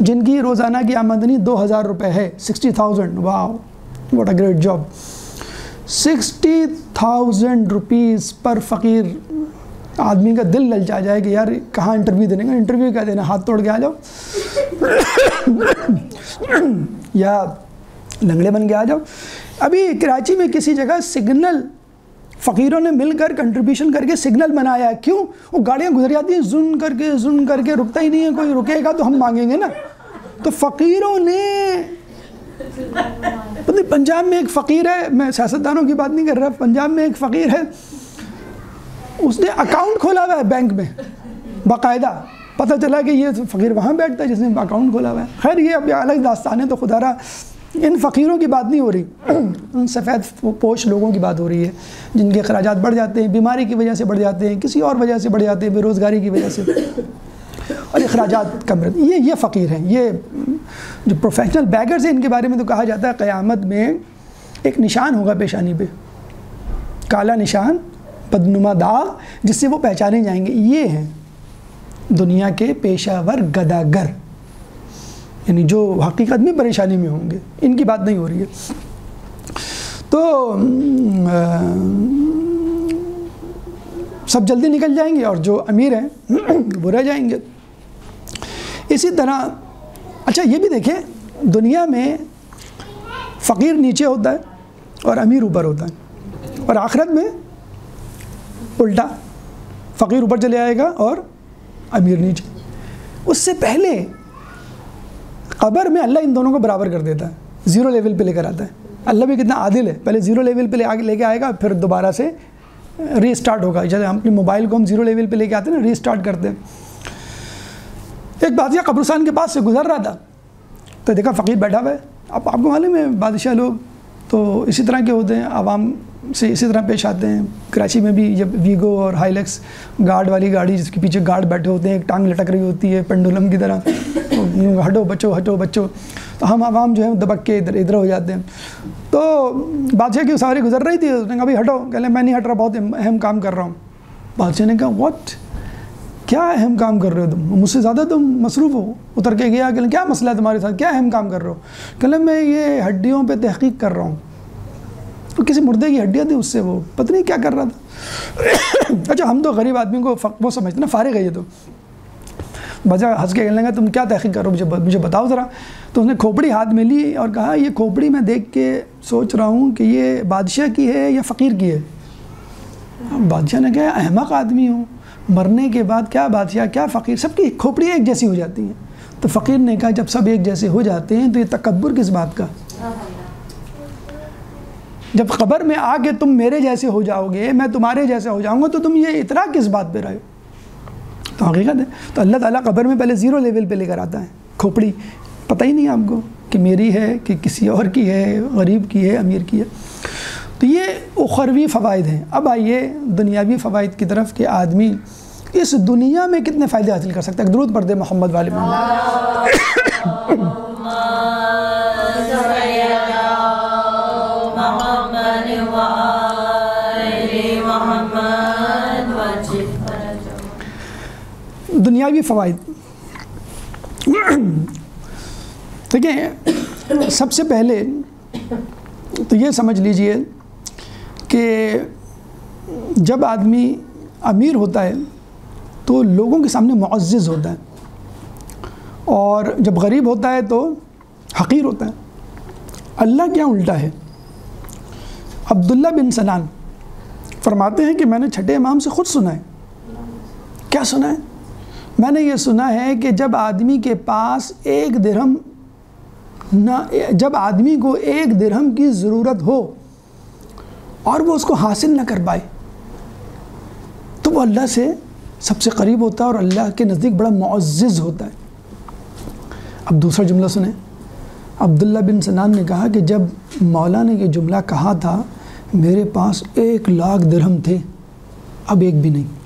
Speaker 1: جن کی روزانہ کی آمدنی 2,000 روپے ہے, 60,000. Wow what a great job. 60,000 rupees پر فقیر. آدمی کا دل للچا جائے کہ یار کہاں انٹرویو دینے کا, انٹرویو کیا دینا, ہاتھ توڑ کے آ جاؤ یا لنگڑے بن کے آ جاؤ. ابھی کراچی میں کسی جگہ سگنل فقیروں نے مل کر کنٹریبیوشن کر کے سگنل بنایا ہے. کیوں؟ وہ گاڑیاں گزر جاتی ہیں زن کر کے, رکتا ہی نہیں ہے کوئی. رکے گا تو ہم مانگیں گے نا. تو فقیروں نے, پنجاب میں ایک فقیر ہے, میں سیاستدانوں کی بات نہیں کر رہا, پنجاب میں ایک فقیر ہے, اس نے اکاؤنٹ کھولا ہوا ہے بینک میں باقاعدہ. پتہ چلا کہ یہ فقیر وہاں بیٹھتا ہے جس نے اکاؤنٹ کھولا ہوا ہے. خیر یہ اب الگ داستان ہے, تو خدا را ان فقیروں کی بات نہیں ہو رہی, ان سفید پوش لوگوں کی بات ہو رہی ہے جن کے اخراجات بڑھ جاتے ہیں, بیماری کی وجہ سے بڑھ جاتے ہیں, کسی اور وجہ سے بڑھ جاتے ہیں, بے روزگاری کی وجہ سے, اور اخراجات کم رہتے ہیں. یہ فقیر ہیں, یہ جو پروفیشنل بیگرز ہیں ان کے بارے میں تو کہا جاتا ہے قیامت میں ایک نشان ہوگا پیشانی پہ، کالا نشان، بدنما داغ، جس سے وہ پہچانے جائیں گے یہ ہیں دنیا کے پیشہ ور گداگر، یعنی جو حقیقت میں پریشانی میں ہوں گے، ان کی بات نہیں ہو رہی ہے۔ تو سب جلدی نکل جائیں گے اور جو امیر ہیں وہ رہ جائیں گے۔ اسی طرح اچھا یہ بھی دیکھیں، دنیا میں فقیر نیچے ہوتا ہے اور امیر اوپر ہوتا ہے، اور آخرت میں الٹا، فقیر اوپر چلے آئے گا اور امیر نیچے۔ اس سے پہلے قبر میں اللہ ان دونوں کو برابر کر دیتا ہے، زیرو لیول پہ لے کر آتا ہے۔ اللہ بھی کتنا عادل ہے، پہلے زیرو لیول پہ لے کے آئے گا، پھر دوبارہ سے ری اسٹارٹ ہوگا، جیسے ہم اپنے موبائل کو ہم زیرو لیول پہ لے کے آتے ہیں نا، ری اسٹارٹ کرتے ہیں۔ ایک بادشاہ قبرستان کے پاس سے گزر رہا تھا تو دیکھا فقیر بیٹھا ہوا ہے۔ اب آپ کو معلوم ہے بادشاہ لوگ تو اسی طرح کے ہوتے ہیں، عوام سے اسی طرح پیش آتے ہیں۔ کراچی میں بھی جب ویگو اور ہائیلیکس گارڈ والی گاڑی جس کے پیچھے گارڈ بیٹھے ہوتے ہیں، ایک ٹانگ لٹک رہی ہوتی ہے پینڈولم کی طرح، ہٹو بچو ہٹو بچو، تو ہم عوام جو ہے دبک کے ادھر ہو جاتے ہیں۔ تو بادشاہ کی سواری گزر رہی تھی، اس نے کہا بھائی ہٹو، کہہ لیں میں نہیں ہٹ رہا، بہت اہم کام کر رہا ہوں۔ بادشاہ نے کہا واٹ، کیا اہم کام کر رہے ہو تم، مجھ سے زیادہ تم مصروف ہو۔ اتر کے گیا، کہ کیا مسئلہ ہے تمہارے ساتھ، کیا اہم کام کر رہے ہو؟ کہ میں یہ ہڈیوں پہ تحقیق کر رہا ہوں۔ تو کسی مردے کی ہڈیاں تھیں، اس سے وہ پتہ نہیں کیا کر رہا تھا۔ اچھا ہم تو غریب آدمی کو وہ سمجھتے نا، فارغ ہے یہ تو۔ بادشاہ ہنس کے کہنے لگا تم کیا تحقیق کر رہے ہو، مجھے بتاؤ ذرا۔ تو اس نے کھوپڑی ہاتھ میں لی اور کہا یہ کھوپڑی میں دیکھ کے سوچ رہا ہوں کہ یہ بادشاہ کی ہے یا فقیر کی ہے۔ بادشاہ نے کہا احمق آدمی ہوں، مرنے کے بعد کیا بادشاہ کیا فقیر، سب کی کھوپڑی ایک جیسی ہو جاتی ہیں۔ تو فقیر نے کہا جب سب ایک جیسے ہو جاتے ہیں تو یہ تکبر کس بات کا؟ جب قبر میں آ کے تم میرے جیسے ہو جاؤ گے، میں تمہارے جیسے ہو جاؤں گا، تو تم یہ اطراء کس بات پہ رہے؟ تو حقیقت ہے، تو اللہ تعالیٰ قبر میں پہلے زیرو لیول پہ لے کر آتا ہے۔ کھوپڑی پتہ ہی نہیں آپ کو کہ میری ہے کہ کسی اور کی ہے، غریب کی ہے، امیر کی ہے۔ تو یہ اخروی فوائد ہیں۔ اب آئیے دنیاوی فوائد کی طرف کہ آدمی اس دنیا میں کتنے فائدے حاصل کر سکتا ہے۔ درود پڑھ دے محمد والے دنیاوی فوائد دیکھیں، سب سے پہلے تو یہ سمجھ لیجئے کہ جب آدمی امیر ہوتا ہے تو لوگوں کے سامنے معزز ہوتا ہے، اور جب غریب ہوتا ہے تو حقیر ہوتا ہے۔ اللہ کیا الٹا ہے؟ عبداللہ بن سنان فرماتے ہیں کہ میں نے چھٹے امام سے خود سنا ہے۔ کیا سنا ہے؟ میں نے یہ سنا ہے کہ جب آدمی کے پاس جب آدمی کو ایک درہم کی ضرورت ہو اور وہ اس کو حاصل نہ کر پائے تو وہ اللہ سے سب سے قریب ہوتا ہے اور اللہ کے نزدیک بڑا معزز ہوتا ہے۔ اب دوسرا جملہ سنیں، عبداللہ بن سنان نے کہا کہ جب مولا نے یہ جملہ کہا تھا میرے پاس 1,00,000 درہم تھے، اب ایک بھی نہیں۔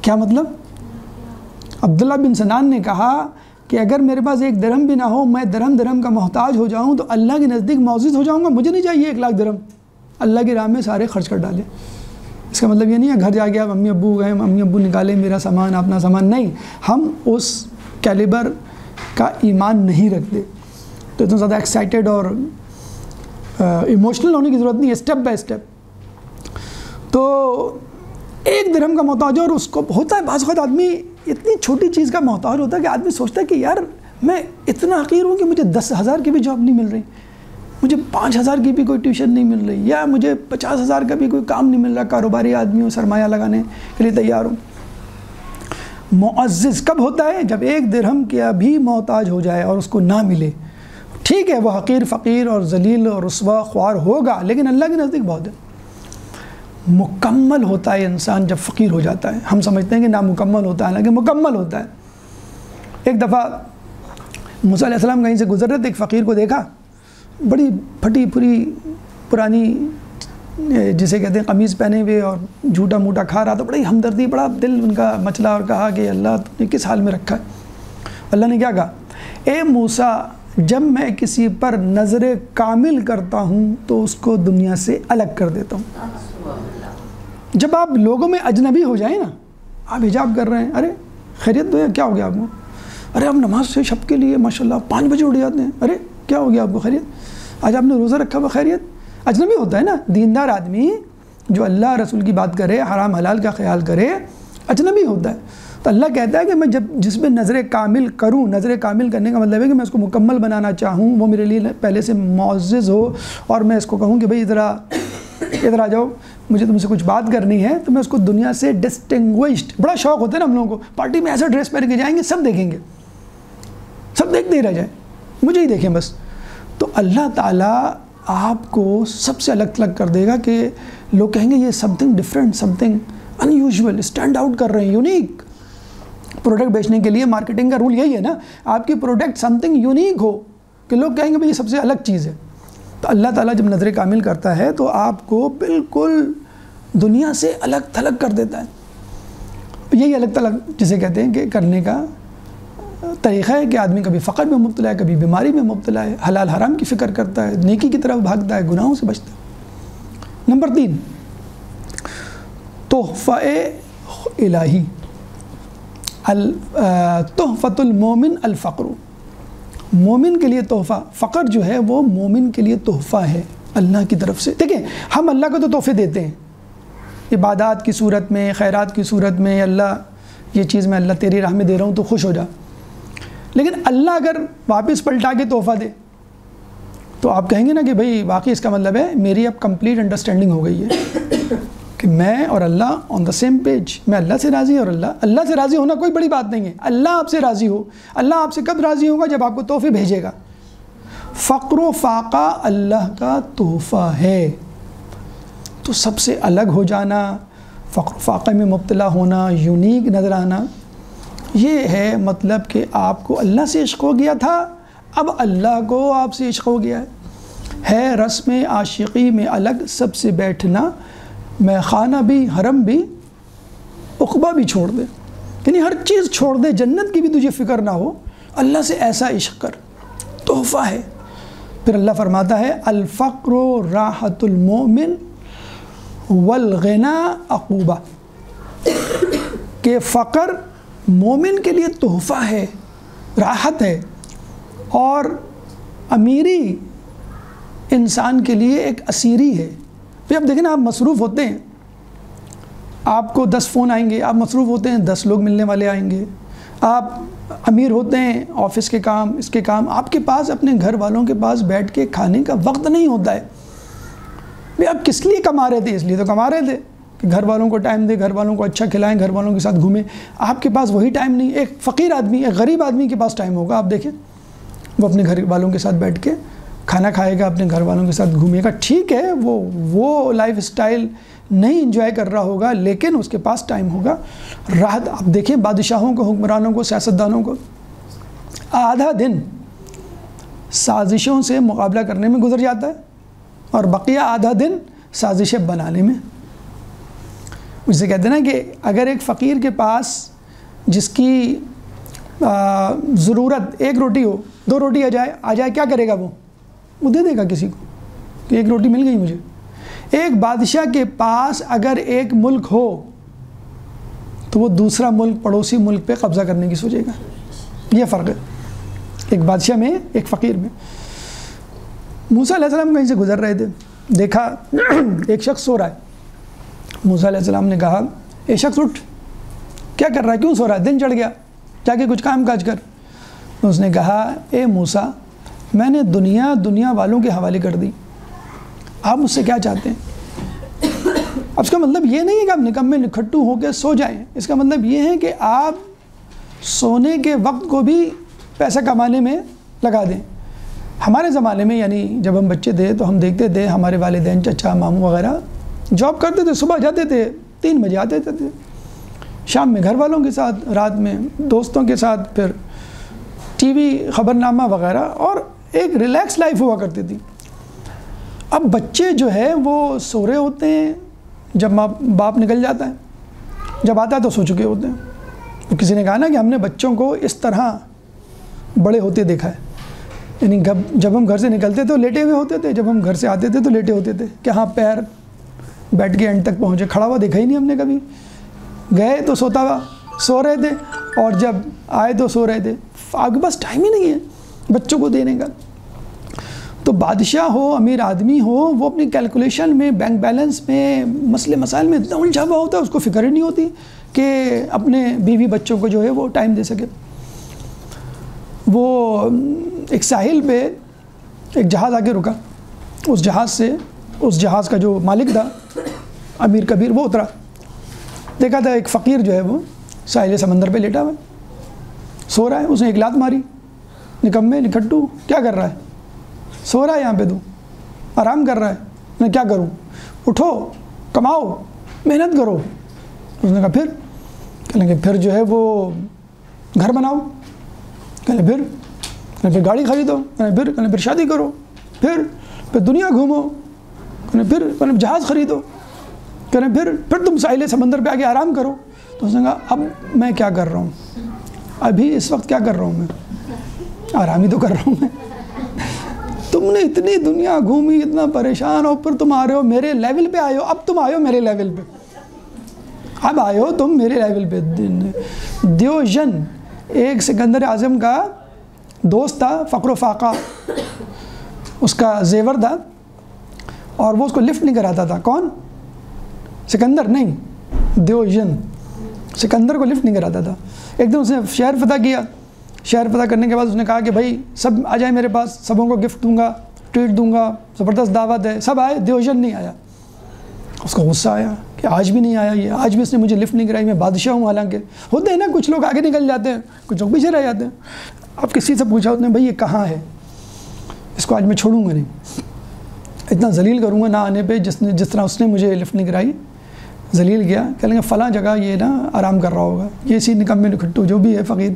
Speaker 1: کیا مطلب؟ عبداللہ بن سنان نے کہا کہ اگر میرے پاس 1 درہم بھی نہ ہو، میں درہم کا محتاج ہو جاؤں تو اللہ کے نزدیک معزز ہو جاؤں گا، مجھے نہیں چاہیے 1,00,000 درہم، اللہ کی راہ میں سارے خرچ کر ڈالے۔ اس کا مطلب یہ نہیں ہے گھر جا کے آپ امی ابو گئے، امی ابو نکالے میرا سامان اپنا سامان، نہیں، ہم اس کیلیبر کا ایمان نہیں رکھتے۔ تو اتنا زیادہ ایکسائٹیڈ اور ایموشنل ہونے کی ضرورت نہیں ہے، اسٹیپ بائی اسٹیپ۔ تو 1 درہم کا محتاج، اور اس کو ہوتا ہے بعض وقت آدمی اتنی چھوٹی چیز کا محتاج ہوتا ہے کہ آدمی سوچتا ہے کہ یار میں اتنا حقیر ہوں کہ مجھے 10,000 کی بھی جاب نہیں مل رہی، مجھے 5,000 کی بھی کوئی ٹیوشن نہیں مل رہی، یا مجھے 50,000 کا بھی کوئی کام نہیں مل رہا، کاروباری آدمی ہوں، سرمایہ لگانے کے لیے تیار ہوں۔ معزز کب ہوتا ہے؟ جب 1 درہم کا بھی محتاج ہو جائے اور اس کو نہ ملے۔ ٹھیک ہے وہ حقیر، فقیر اور ذلیل اور رسوا خوار ہوگا، لیکن اللہ کے نزدیک بہت ہے۔ مکمل ہوتا ہے انسان جب فقیر ہو جاتا ہے۔ ہم سمجھتے ہیں کہ نامکمل ہوتا ہے، حالانکہ مکمل ہوتا ہے۔ ایک دفعہ موسیٰ علیہ السلام کہیں سے گزر رہے تھے، ایک فقیر کو دیکھا، بڑی پھٹی پھری پرانی جسے کہتے ہیں قمیض پہنے ہوئے اور جھوٹا موٹا کھا رہا، تو بڑی ہمدردی، بڑا دل ان کا مچلا اور کہا کہ اللہ تم نے کس حال میں رکھا ہے؟ اللہ نے کیا کہا اے موسیٰ جب میں کسی پر نظر کامل کرتا ہوں تو اس کو دنیا سے الگ کر دیتا ہوں. جب آپ لوگوں میں اجنبی ہو جائیں نا, آپ حجاب کر رہے ہیں, ارے خیریت تو ہے, کیا ہو گیا آپ کو؟ ارے آپ نماز سے شب کے لیے ماشاءاللہ 5 بجے اٹھ جاتے ہیں, ارے کیا ہو گیا آپ کو؟ خیریت؟ آج آپ نے روزہ رکھا ہوا, خیریت؟ اجنبی ہوتا ہے نا. دیندار آدمی جو اللہ رسول کی بات کرے, حرام حلال کا خیال کرے, اجنبی ہوتا ہے. تو اللہ کہتا ہے کہ میں جس پہ نظر کامل کروں, نظر کامل کرنے کا مطلب ہے کہ میں اس کو مکمل بنانا چاہوں, وہ میرے لیے پہلے سے معزز ہو, اور میں اس کو کہوں کہ بھئی ادھر آ جاؤ, مجھے تم سے کچھ بات کرنی ہے, تو میں اس کو دنیا سے ڈسٹنگوشڈ, بڑا شوق ہوتا ہے نا ہم لوگوں کو, پارٹی میں ایسا ڈریس پہن کے جائیں گے, سب دیکھیں گے, سب دیکھتے ہی رہ جائیں, مجھے ہی دیکھیں بس. تو اللہ تعالیٰ آپ کو سب سے الگ تھلگ کر دے گا کہ لوگ کہیں گے یہ some thing different, some thing in usual, stand out کر رہے ہیں, یونیک. پروڈکٹ بیچنے کے لیے مارکیٹنگ کا رول یہی ہے نا, آپ کی پروڈکٹ سم تھنگ یونیک ہو کہ لوگ کہیں گے بھئی یہ سب سے الگ چیز ہے. تو اللہ تعالیٰ جب نظر کامل کرتا ہے تو آپ کو بالکل دنیا سے الگ تھلگ کر دیتا ہے. یہی الگ تھلگ جسے کہتے ہیں کہ کرنے کا طریقہ ہے کہ آدمی کبھی فقر میں مبتلا ہے, کبھی بیماری میں مبتلا ہے, حلال حرام کی فکر کرتا ہے, نیکی کی طرف بھاگتا ہے, گناہوں سے بچتا ہے. نمبر 3, تحفہ الہی. تحفۃ المومن الفقر. مومن کے لیے تحفہ, فقر جو ہے وہ مومن کے لیے تحفہ ہے اللہ کی طرف سے. دیکھیں ہم اللہ کو تو تحفے دیتے ہیں عبادات کی صورت میں, خیرات کی صورت میں, اللہ یہ چیز میں اللہ تیری راہ میں دے رہا ہوں تو خوش ہو جا. لیکن اللہ اگر واپس پلٹا کے تحفہ دے تو آپ کہیں گے نا کہ بھئی واقعی اس کا مطلب ہے میری اب کمپلیٹ انڈرسٹینڈنگ ہو گئی ہے کہ میں اور اللہ آن دا سیم پیج, میں اللہ سے راضی, اور اللہ سے راضی ہونا کوئی بڑی بات نہیں ہے. اللہ آپ سے راضی ہو, اللہ آپ سے کب راضی ہوگا؟ جب آپ کو تحفے بھیجے گا. فقر و فاقہ اللہ کا تحفہ ہے. تو سب سے الگ ہو جانا, فقر و فاقہ میں مبتلا ہونا, یونیک نظر آنا, یہ ہے مطلب کہ آپ کو اللہ سے عشق ہو گیا تھا, اب اللہ کو آپ سے عشق ہو گیا ہے. رسم عاشقی میں الگ سب سے بیٹھنا, میں خانہ بھی, حرم بھی, عقبہ بھی چھوڑ دے, یعنی ہر چیز چھوڑ دے, جنت کی بھی تجھے فکر نہ ہو, اللہ سے ایسا عشق کر, تحفہ ہے. پھر اللہ فرماتا ہے الفقر راحت المومن والغنا عقوبہ, کہ فقر مومن کے لیے تحفہ ہے, راحت ہے, اور امیری انسان کے لیے ایک اسیری ہے. پھر اب دیکھیں نا, آپ مصروف ہوتے ہیں, آپ کو 10 فون آئیں گے, آپ مصروف ہوتے ہیں 10 لوگ ملنے والے آئیں گے, آپ امیر ہوتے ہیں, آفس کے کام, اس کے کام, آپ کے پاس اپنے گھر والوں کے پاس بیٹھ کے کھانے کا وقت نہیں ہوتا ہے. بھئی آپ کس لیے کما رہے تھے؟ اس لیے تو کما رہے تھے کہ گھر والوں کو ٹائم دے, گھر والوں کو اچھا کھلائیں, گھر والوں کے ساتھ گھومیں. آپ کے پاس وہی ٹائم نہیں. ایک فقیر آدمی, ایک غریب آدمی کے پاس ٹائم ہوگا, آپ دیکھیں وہ اپنے گھر والوں کے ساتھ بیٹھ کے کھانا کھائے گا, اپنے گھر والوں کے ساتھ گھومے گا. ٹھیک ہے وہ لائف اسٹائل نہیں انجوائے کر رہا ہوگا, لیکن اس کے پاس ٹائم ہوگا, راحت. آپ دیکھیں بادشاہوں کو, حکمرانوں کو, سیاستدانوں کو آدھا دن سازشوں سے مقابلہ کرنے میں گزر جاتا ہے, اور بقیہ آدھا دن سازشیں بنانے میں. اسے کہتے ہیں نا کہ اگر ایک فقیر کے پاس جس کی ضرورت 1 روٹی ہو, 2 روٹی آ جائے, کیا کرے گا؟ وہ دے دے گا کسی کو کہ 1 روٹی مل گئی مجھے. ایک بادشاہ کے پاس اگر ایک ملک ہو تو وہ دوسرا ملک, پڑوسی ملک پہ قبضہ کرنے کی سوچے گا. یہ فرق ہے ایک بادشاہ میں, ایک فقیر میں. موسیٰ علیہ السلام کہیں سے گزر رہے تھے, دیکھا ایک شخص سو رہا ہے. موسیٰ علیہ السلام نے کہا اے شخص اٹھ, کیا کر رہا ہے, کیوں سو رہا ہے, دن چڑھ گیا, جا کے کچھ کام کاج کر. اس نے کہا اے موسیٰ, میں نے دنیا والوں کے حوالے کر دی, آپ مجھ سے کیا چاہتے ہیں؟ اب اس کا مطلب یہ نہیں ہے کہ آپ نکمے نکھٹو ہو کے سو جائیں. اس کا مطلب یہ ہے کہ آپ سونے کے وقت کو بھی پیسہ کمانے میں لگا دیں. ہمارے زمانے میں, یعنی جب ہم بچے تھے تو ہم دیکھتے تھے ہمارے والدین, چچا, ماموں وغیرہ جاب کرتے تھے, صبح جاتے تھے 3 بجے آتے تھے, شام میں گھر والوں کے ساتھ, رات میں دوستوں کے ساتھ, پھر ٹی وی, خبرنامہ وغیرہ, اور ایک ریلیکس لائف ہوا کرتی تھی. اب بچے جو ہے وہ سو رہے ہوتے ہیں, جب ماں باپ نکل جاتا ہے, جب آتا ہے تو سو چکے ہوتے ہیں. تو کسی نے کہا نا کہ ہم نے بچوں کو اس طرح بڑے ہوتے دیکھا ہے، یعنی جب ہم گھر سے نکلتے تو لیٹے ہوئے ہوتے تھے، جب ہم گھر سے آتے تھے تو لیٹے ہوتے تھے، کہ ہاں پیر بیٹھ کے اینڈ تک پہنچے، کھڑا ہوا دیکھا ہی نہیں ہم نے کبھی، گئے تو سو رہے تھے اور جب آئے تو سو رہے تھے، آپ کے پاس ٹائم ہی نہیں ہے بچوں کو دینے کا۔ تو بادشاہ ہو، امیر آدمی ہو، وہ اپنی کیلکولیشن میں، بینک بیلنس میں، مسئلے مسائل میں اتنا الجھا ہوا ہوتا ہے، اس کو فکر ہی نہیں ہوتی کہ اپنے بیوی بچوں کو جو ہے وہ ٹائم دے سکے۔ وہ ایک ساحل پہ ایک جہاز آ کے رکا، اس جہاز کا جو مالک تھا امیر کبیر، وہ اترا، دیکھا تھا ایک فقیر جو ہے وہ ساحل سمندر پہ لیٹا ہوا سو رہا ہے، اس نے ایک لات ماری، نکمے نکھٹو کیا کر رہا ہے، سو رہا ہے یہاں پہ، تو آرام کر رہا ہے، میں کیا کروں، اٹھو کماؤ محنت کرو۔ اس نے کہا کہنے لگے پھر جو ہے وہ گھر بناؤ، کہنے پھر گاڑی خریدو، کہنے پھر شادی کرو، پھر دنیا گھومو، کہنے جہاز خریدو، کہنے پھر تم ساحل سمندر پہ آ کے آرام کرو۔ تو اس نے کہا اب میں کیا کر رہا ہوں، ابھی اس وقت کیا کر رہا ہوں، میں آرام ہی تو کر رہا ہوں، میں تم نے اتنی دنیا گھومی، اتنا پریشان ہو، پھر تم آ رہے ہو میرے لیول پہ آئے ہو، اب تم آئے ہو میرے لیول پہ، اب آئے ہو تم میرے لیول پہ۔ دیوژن ایک سکندر اعظم کا دوست تھا، فقر و فاقہ اس کا زیور تھا، اور وہ اس کو لفٹ نہیں کراتا تھا۔ کون؟ سکندر نہیں، دیوژن سکندر کو لفٹ نہیں کراتا تھا۔ ایک دن اس نے شہر فتح کیا، شہر فتح کرنے کے بعد اس نے کہا کہ بھائی سب آ جائیں میرے پاس، سبوں کو گفٹ دوں گا، ٹریٹ دوں گا، زبردست دعوت ہے، سب آئے، دیوژن نہیں آیا۔ اس کو غصہ آیا کہ آج بھی نہیں آیا یہ، آج بھی اس نے مجھے لفٹ نہیں کرائی، میں بادشاہ ہوں، حالانکہ ہوتے ہیں نا کچھ لوگ آگے نکل جاتے ہیں، کچھ لوگ پیچھے رہ جاتے ہیں۔ اب کسی سے پوچھا اس نے بھائی یہ کہاں ہے، اس کو آج میں چھوڑوں گا نہیں، اتنا ذلیل کروں گا نہ آنے پہ، جس طرح اس نے مجھے لفٹ نہیں کرائی، ذلیل کیا، کہہ لیں گے فلاں جگہ یہ نا آرام کر رہا ہوگا، یہ اسی نکمے نکھٹو جو بھی ہے فقیر۔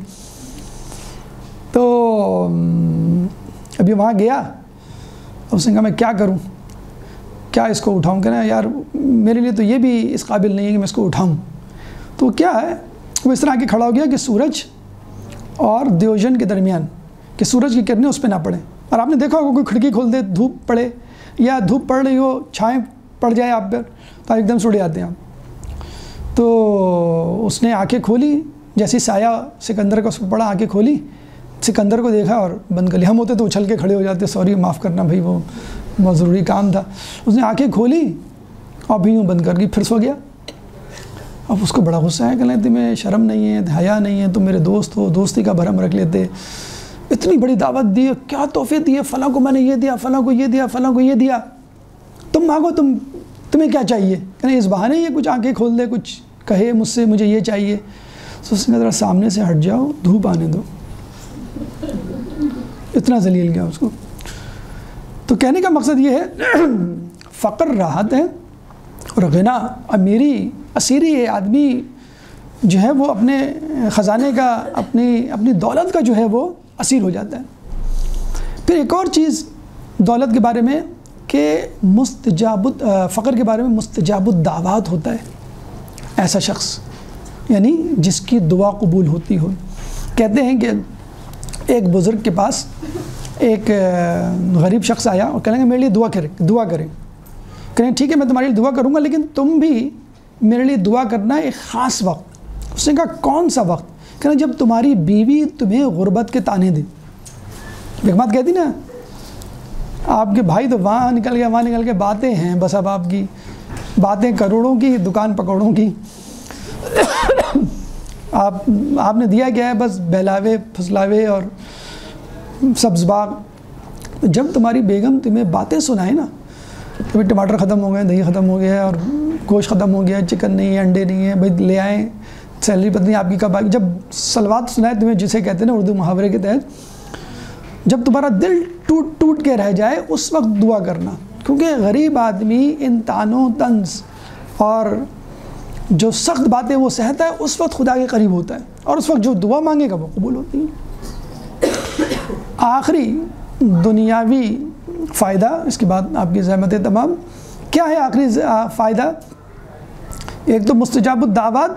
Speaker 1: تو ابھی وہاں گیا، اس نے کہا میں کیا کروں، کیا اس کو اٹھاؤں، کہنا یار میرے لیے تو یہ بھی اس قابل نہیں ہے کہ میں اس کو اٹھاؤں۔ تو کیا ہے، وہ اس طرح کے کھڑا ہو گیا کہ سورج اور دیوژن کے درمیان، کہ سورج کی کرنیں اس پہ نہ پڑیں، اور آپ نے دیکھا ہوگا کوئی کھڑکی کھول دے، دھوپ پڑے یا دھوپ پڑ رہی ہو، چھائیں پڑ جائے آپ پر تو ایک دم سے اڑ جاتے ہیں آپ۔ تو اس نے آنکھیں کھولی، جیسی سایہ سکندر کا اس پر پڑا، آنکھیں کھولی، سکندر کو دیکھا اور بند کر لیا۔ ہم ہوتے تو اچھل کے کھڑے ہو جاتے، سوری معاف کرنا بھائی وہ بہت ضروری کام تھا۔ اس نے آنکھیں کھولی اور بھی یوں بند کر دی، پھر سو گیا۔ اب اس کو بڑا غصہ ہے، کہ تمہیں شرم نہیں ہے، حیا نہیں ہے، تم میرے دوست ہو، دوستی کا بھرم رکھ لیتے، اتنی بڑی دعوت دی، کیا تحفے دیے، فلاں کو میں نے یہ دیا، فلاں کو یہ دیا، فلاں کو یہ دیا، تم مانگو، تمہیں کیا چاہیے، کہ اس بہانے یہ کچھ آنکھیں کھول دے، کچھ کہے مجھ سے مجھے یہ چاہیے۔ تو اس نے ذرا سامنے سے ہٹ جاؤ، دھوپ آنے دو، اتنا ذلیل گیا اس کو۔ تو کہنے کا مقصد یہ ہے فقر راحت ہے اور غنا امیری، اسیری ہے، آدمی جو ہے وہ اپنے خزانے کا، اپنی دولت کا جو ہے وہ اسیر ہو جاتا ہے۔ پھر ایک اور چیز دولت کے بارے میں کہ فقر کے بارے میں مستجاب الدعوات ہوتا ہے ایسا شخص، یعنی جس کی دعا قبول ہوتی ہو۔ کہتے ہیں کہ ایک بزرگ کے پاس ایک غریب شخص آیا اور کہنے لگا میرے لیے دعا کریں، کہیں ٹھیک ہے میں تمہارے لیے دعا کروں گا، لیکن تم بھی میرے لیے دعا کرنا ایک خاص وقت۔ اس نے کہا کون سا وقت؟ کہنا جب تمہاری بیوی تمہیں غربت کے تانے دے۔ ایک بات کہتی نا، آپ کے بھائی تو وہاں نکل کے باتیں ہیں، بس اب آپ کی باتیں کروڑوں کی، دکان پکوڑوں کی، آپ نے دیا کیا ہے، بس بہلاوے پھسلاوے اور سبز باغ۔ جب تمہاری بیگم تمہیں باتیں سنائے نا، کبھی ٹماٹر ختم ہو گئے، دہی ختم ہو گیا ہے، اور گوشت ختم ہو گیا ہے، چکن نہیں ہے، انڈے نہیں ہے، بھائی لے آئیں، سیلری پتنی آپ کی کب آئی، جب سلوات سنائے تمہیں، جسے کہتے ہیں نا اردو محاورے کے تحت، جب تمہارا دل ٹوٹ کے رہ جائے اس وقت دعا کرنا، کیونکہ غریب آدمی ان طعنوں طنز اور جو سخت باتیں وہ سہتا ہے، اس وقت خدا کے قریب ہوتا ہے، اور اس وقت جو دعا مانگے گا وہ قبول ہوتی ہے۔ آخری دنیاوی فائدہ، اس کے بعد آپ کی زحمت تمام، کیا ہے آخری فائدہ؟ ایک تو مستجاب الدعوات،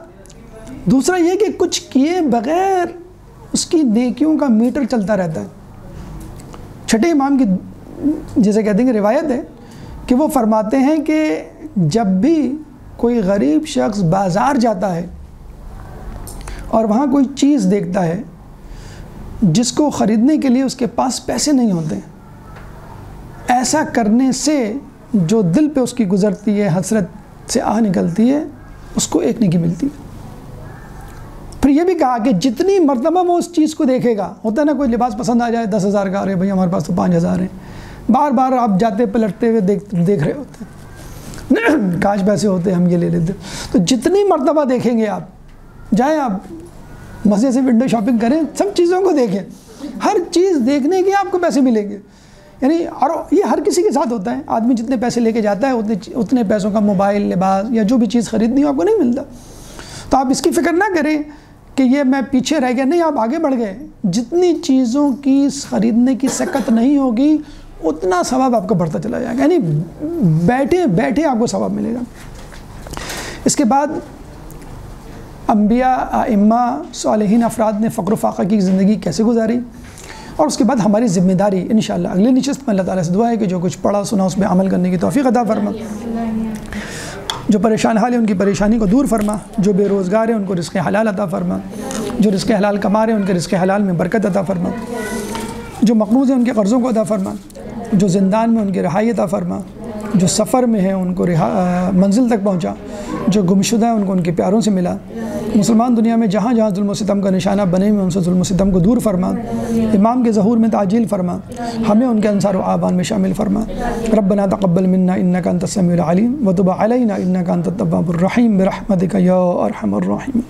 Speaker 1: دوسرا یہ کہ کچھ کیے بغیر اس کی نیکیوں کا میٹر چلتا رہتا ہے۔ چھٹے امام کی جسے کہتے ہیں کہ روایت ہے کہ وہ فرماتے ہیں کہ جب بھی کوئی غریب شخص بازار جاتا ہے اور وہاں کوئی چیز دیکھتا ہے جس کو خریدنے کے لیے اس کے پاس پیسے نہیں ہوتے، ایسا کرنے سے جو دل پہ اس کی گزرتی ہے، حسرت سے آہ نکلتی ہے، اس کو ایک نیکی ملتی ہے۔ پھر یہ بھی کہا کہ جتنی مرتبہ وہ اس چیز کو دیکھے گا، ہوتا ہے نا کوئی لباس پسند آ جائے 10,000 کا، ارے بھائی ہمارے پاس تو 5,000 ہیں، بار بار آپ جاتے پلٹتے ہوئے دیکھ رہے ہوتے ہیں، کاش پیسے ہوتے ہم یہ لے لیتے۔ تو جتنی مرتبہ دیکھیں گے آپ، جائیں آپ مزے سے ونڈو شاپنگ کریں، سب چیزوں کو دیکھیں، ہر چیز دیکھنے کے آپ کو پیسے ملیں گے۔ یعنی اور یہ ہر کسی کے ساتھ ہوتا ہے، آدمی جتنے پیسے لے کے جاتا ہے اتنے پیسوں کا موبائل، لباس یا جو بھی چیز خریدنی ہو آپ کو نہیں ملتا۔ تو آپ اس کی فکر نہ کریں کہ یہ میں پیچھے رہ گیا، نہیں، آپ آگے بڑھ گئے۔ جتنی چیزوں کی خریدنے کی سکت نہیں ہوگی اتنا ثواب آپ کو بڑھتا چلا جائے گا، یعنی بیٹھے بیٹھے آپ کو ثواب ملے گا۔ اس کے بعد انبیاء، ائمہ، صالحین افراد نے فقر و فاقہ کی زندگی کیسے گزاری، اور اس کے بعد ہماری ذمہ داری انشاءاللہ اگلی نشست میں اللہ تعالیٰ سے دعا ہے کہ جو کچھ پڑھا سنا اس پہ عمل کرنے کی توفیق عطا فرما، جو پریشان حال ہیں ان کی پریشانی کو دور فرما، جو بے روزگار ہیں ان کو رزق حلال عطا فرما، جو رزق حلال کما رہے ہیں ان کے رزق حلال میں برکت عطا فرما، جو مقروض ہیں ان کے قرضوں کو عطا فرما، جو زندان میں ان کی رہائی عطا فرما، جو سفر میں ہیں ان کو منزل تک پہنچا، جو گمشدہ ہیں ان کو ان کے پیاروں سے ملا، مسلمان دنیا میں جہاں جہاں ظلم و ستم کا نشانہ بنے ہوئے ان سے ظلم و ستم کو دور فرما، امام کے ظہور میں تعجیل فرما، ہمیں ان کے انصار و اعوان میں شامل فرما۔ ربنا تقبل منا انک انت السمیع العلیم وتب علینا انک انت التواب الرحیم برحمتک یا ارحم الراحمین۔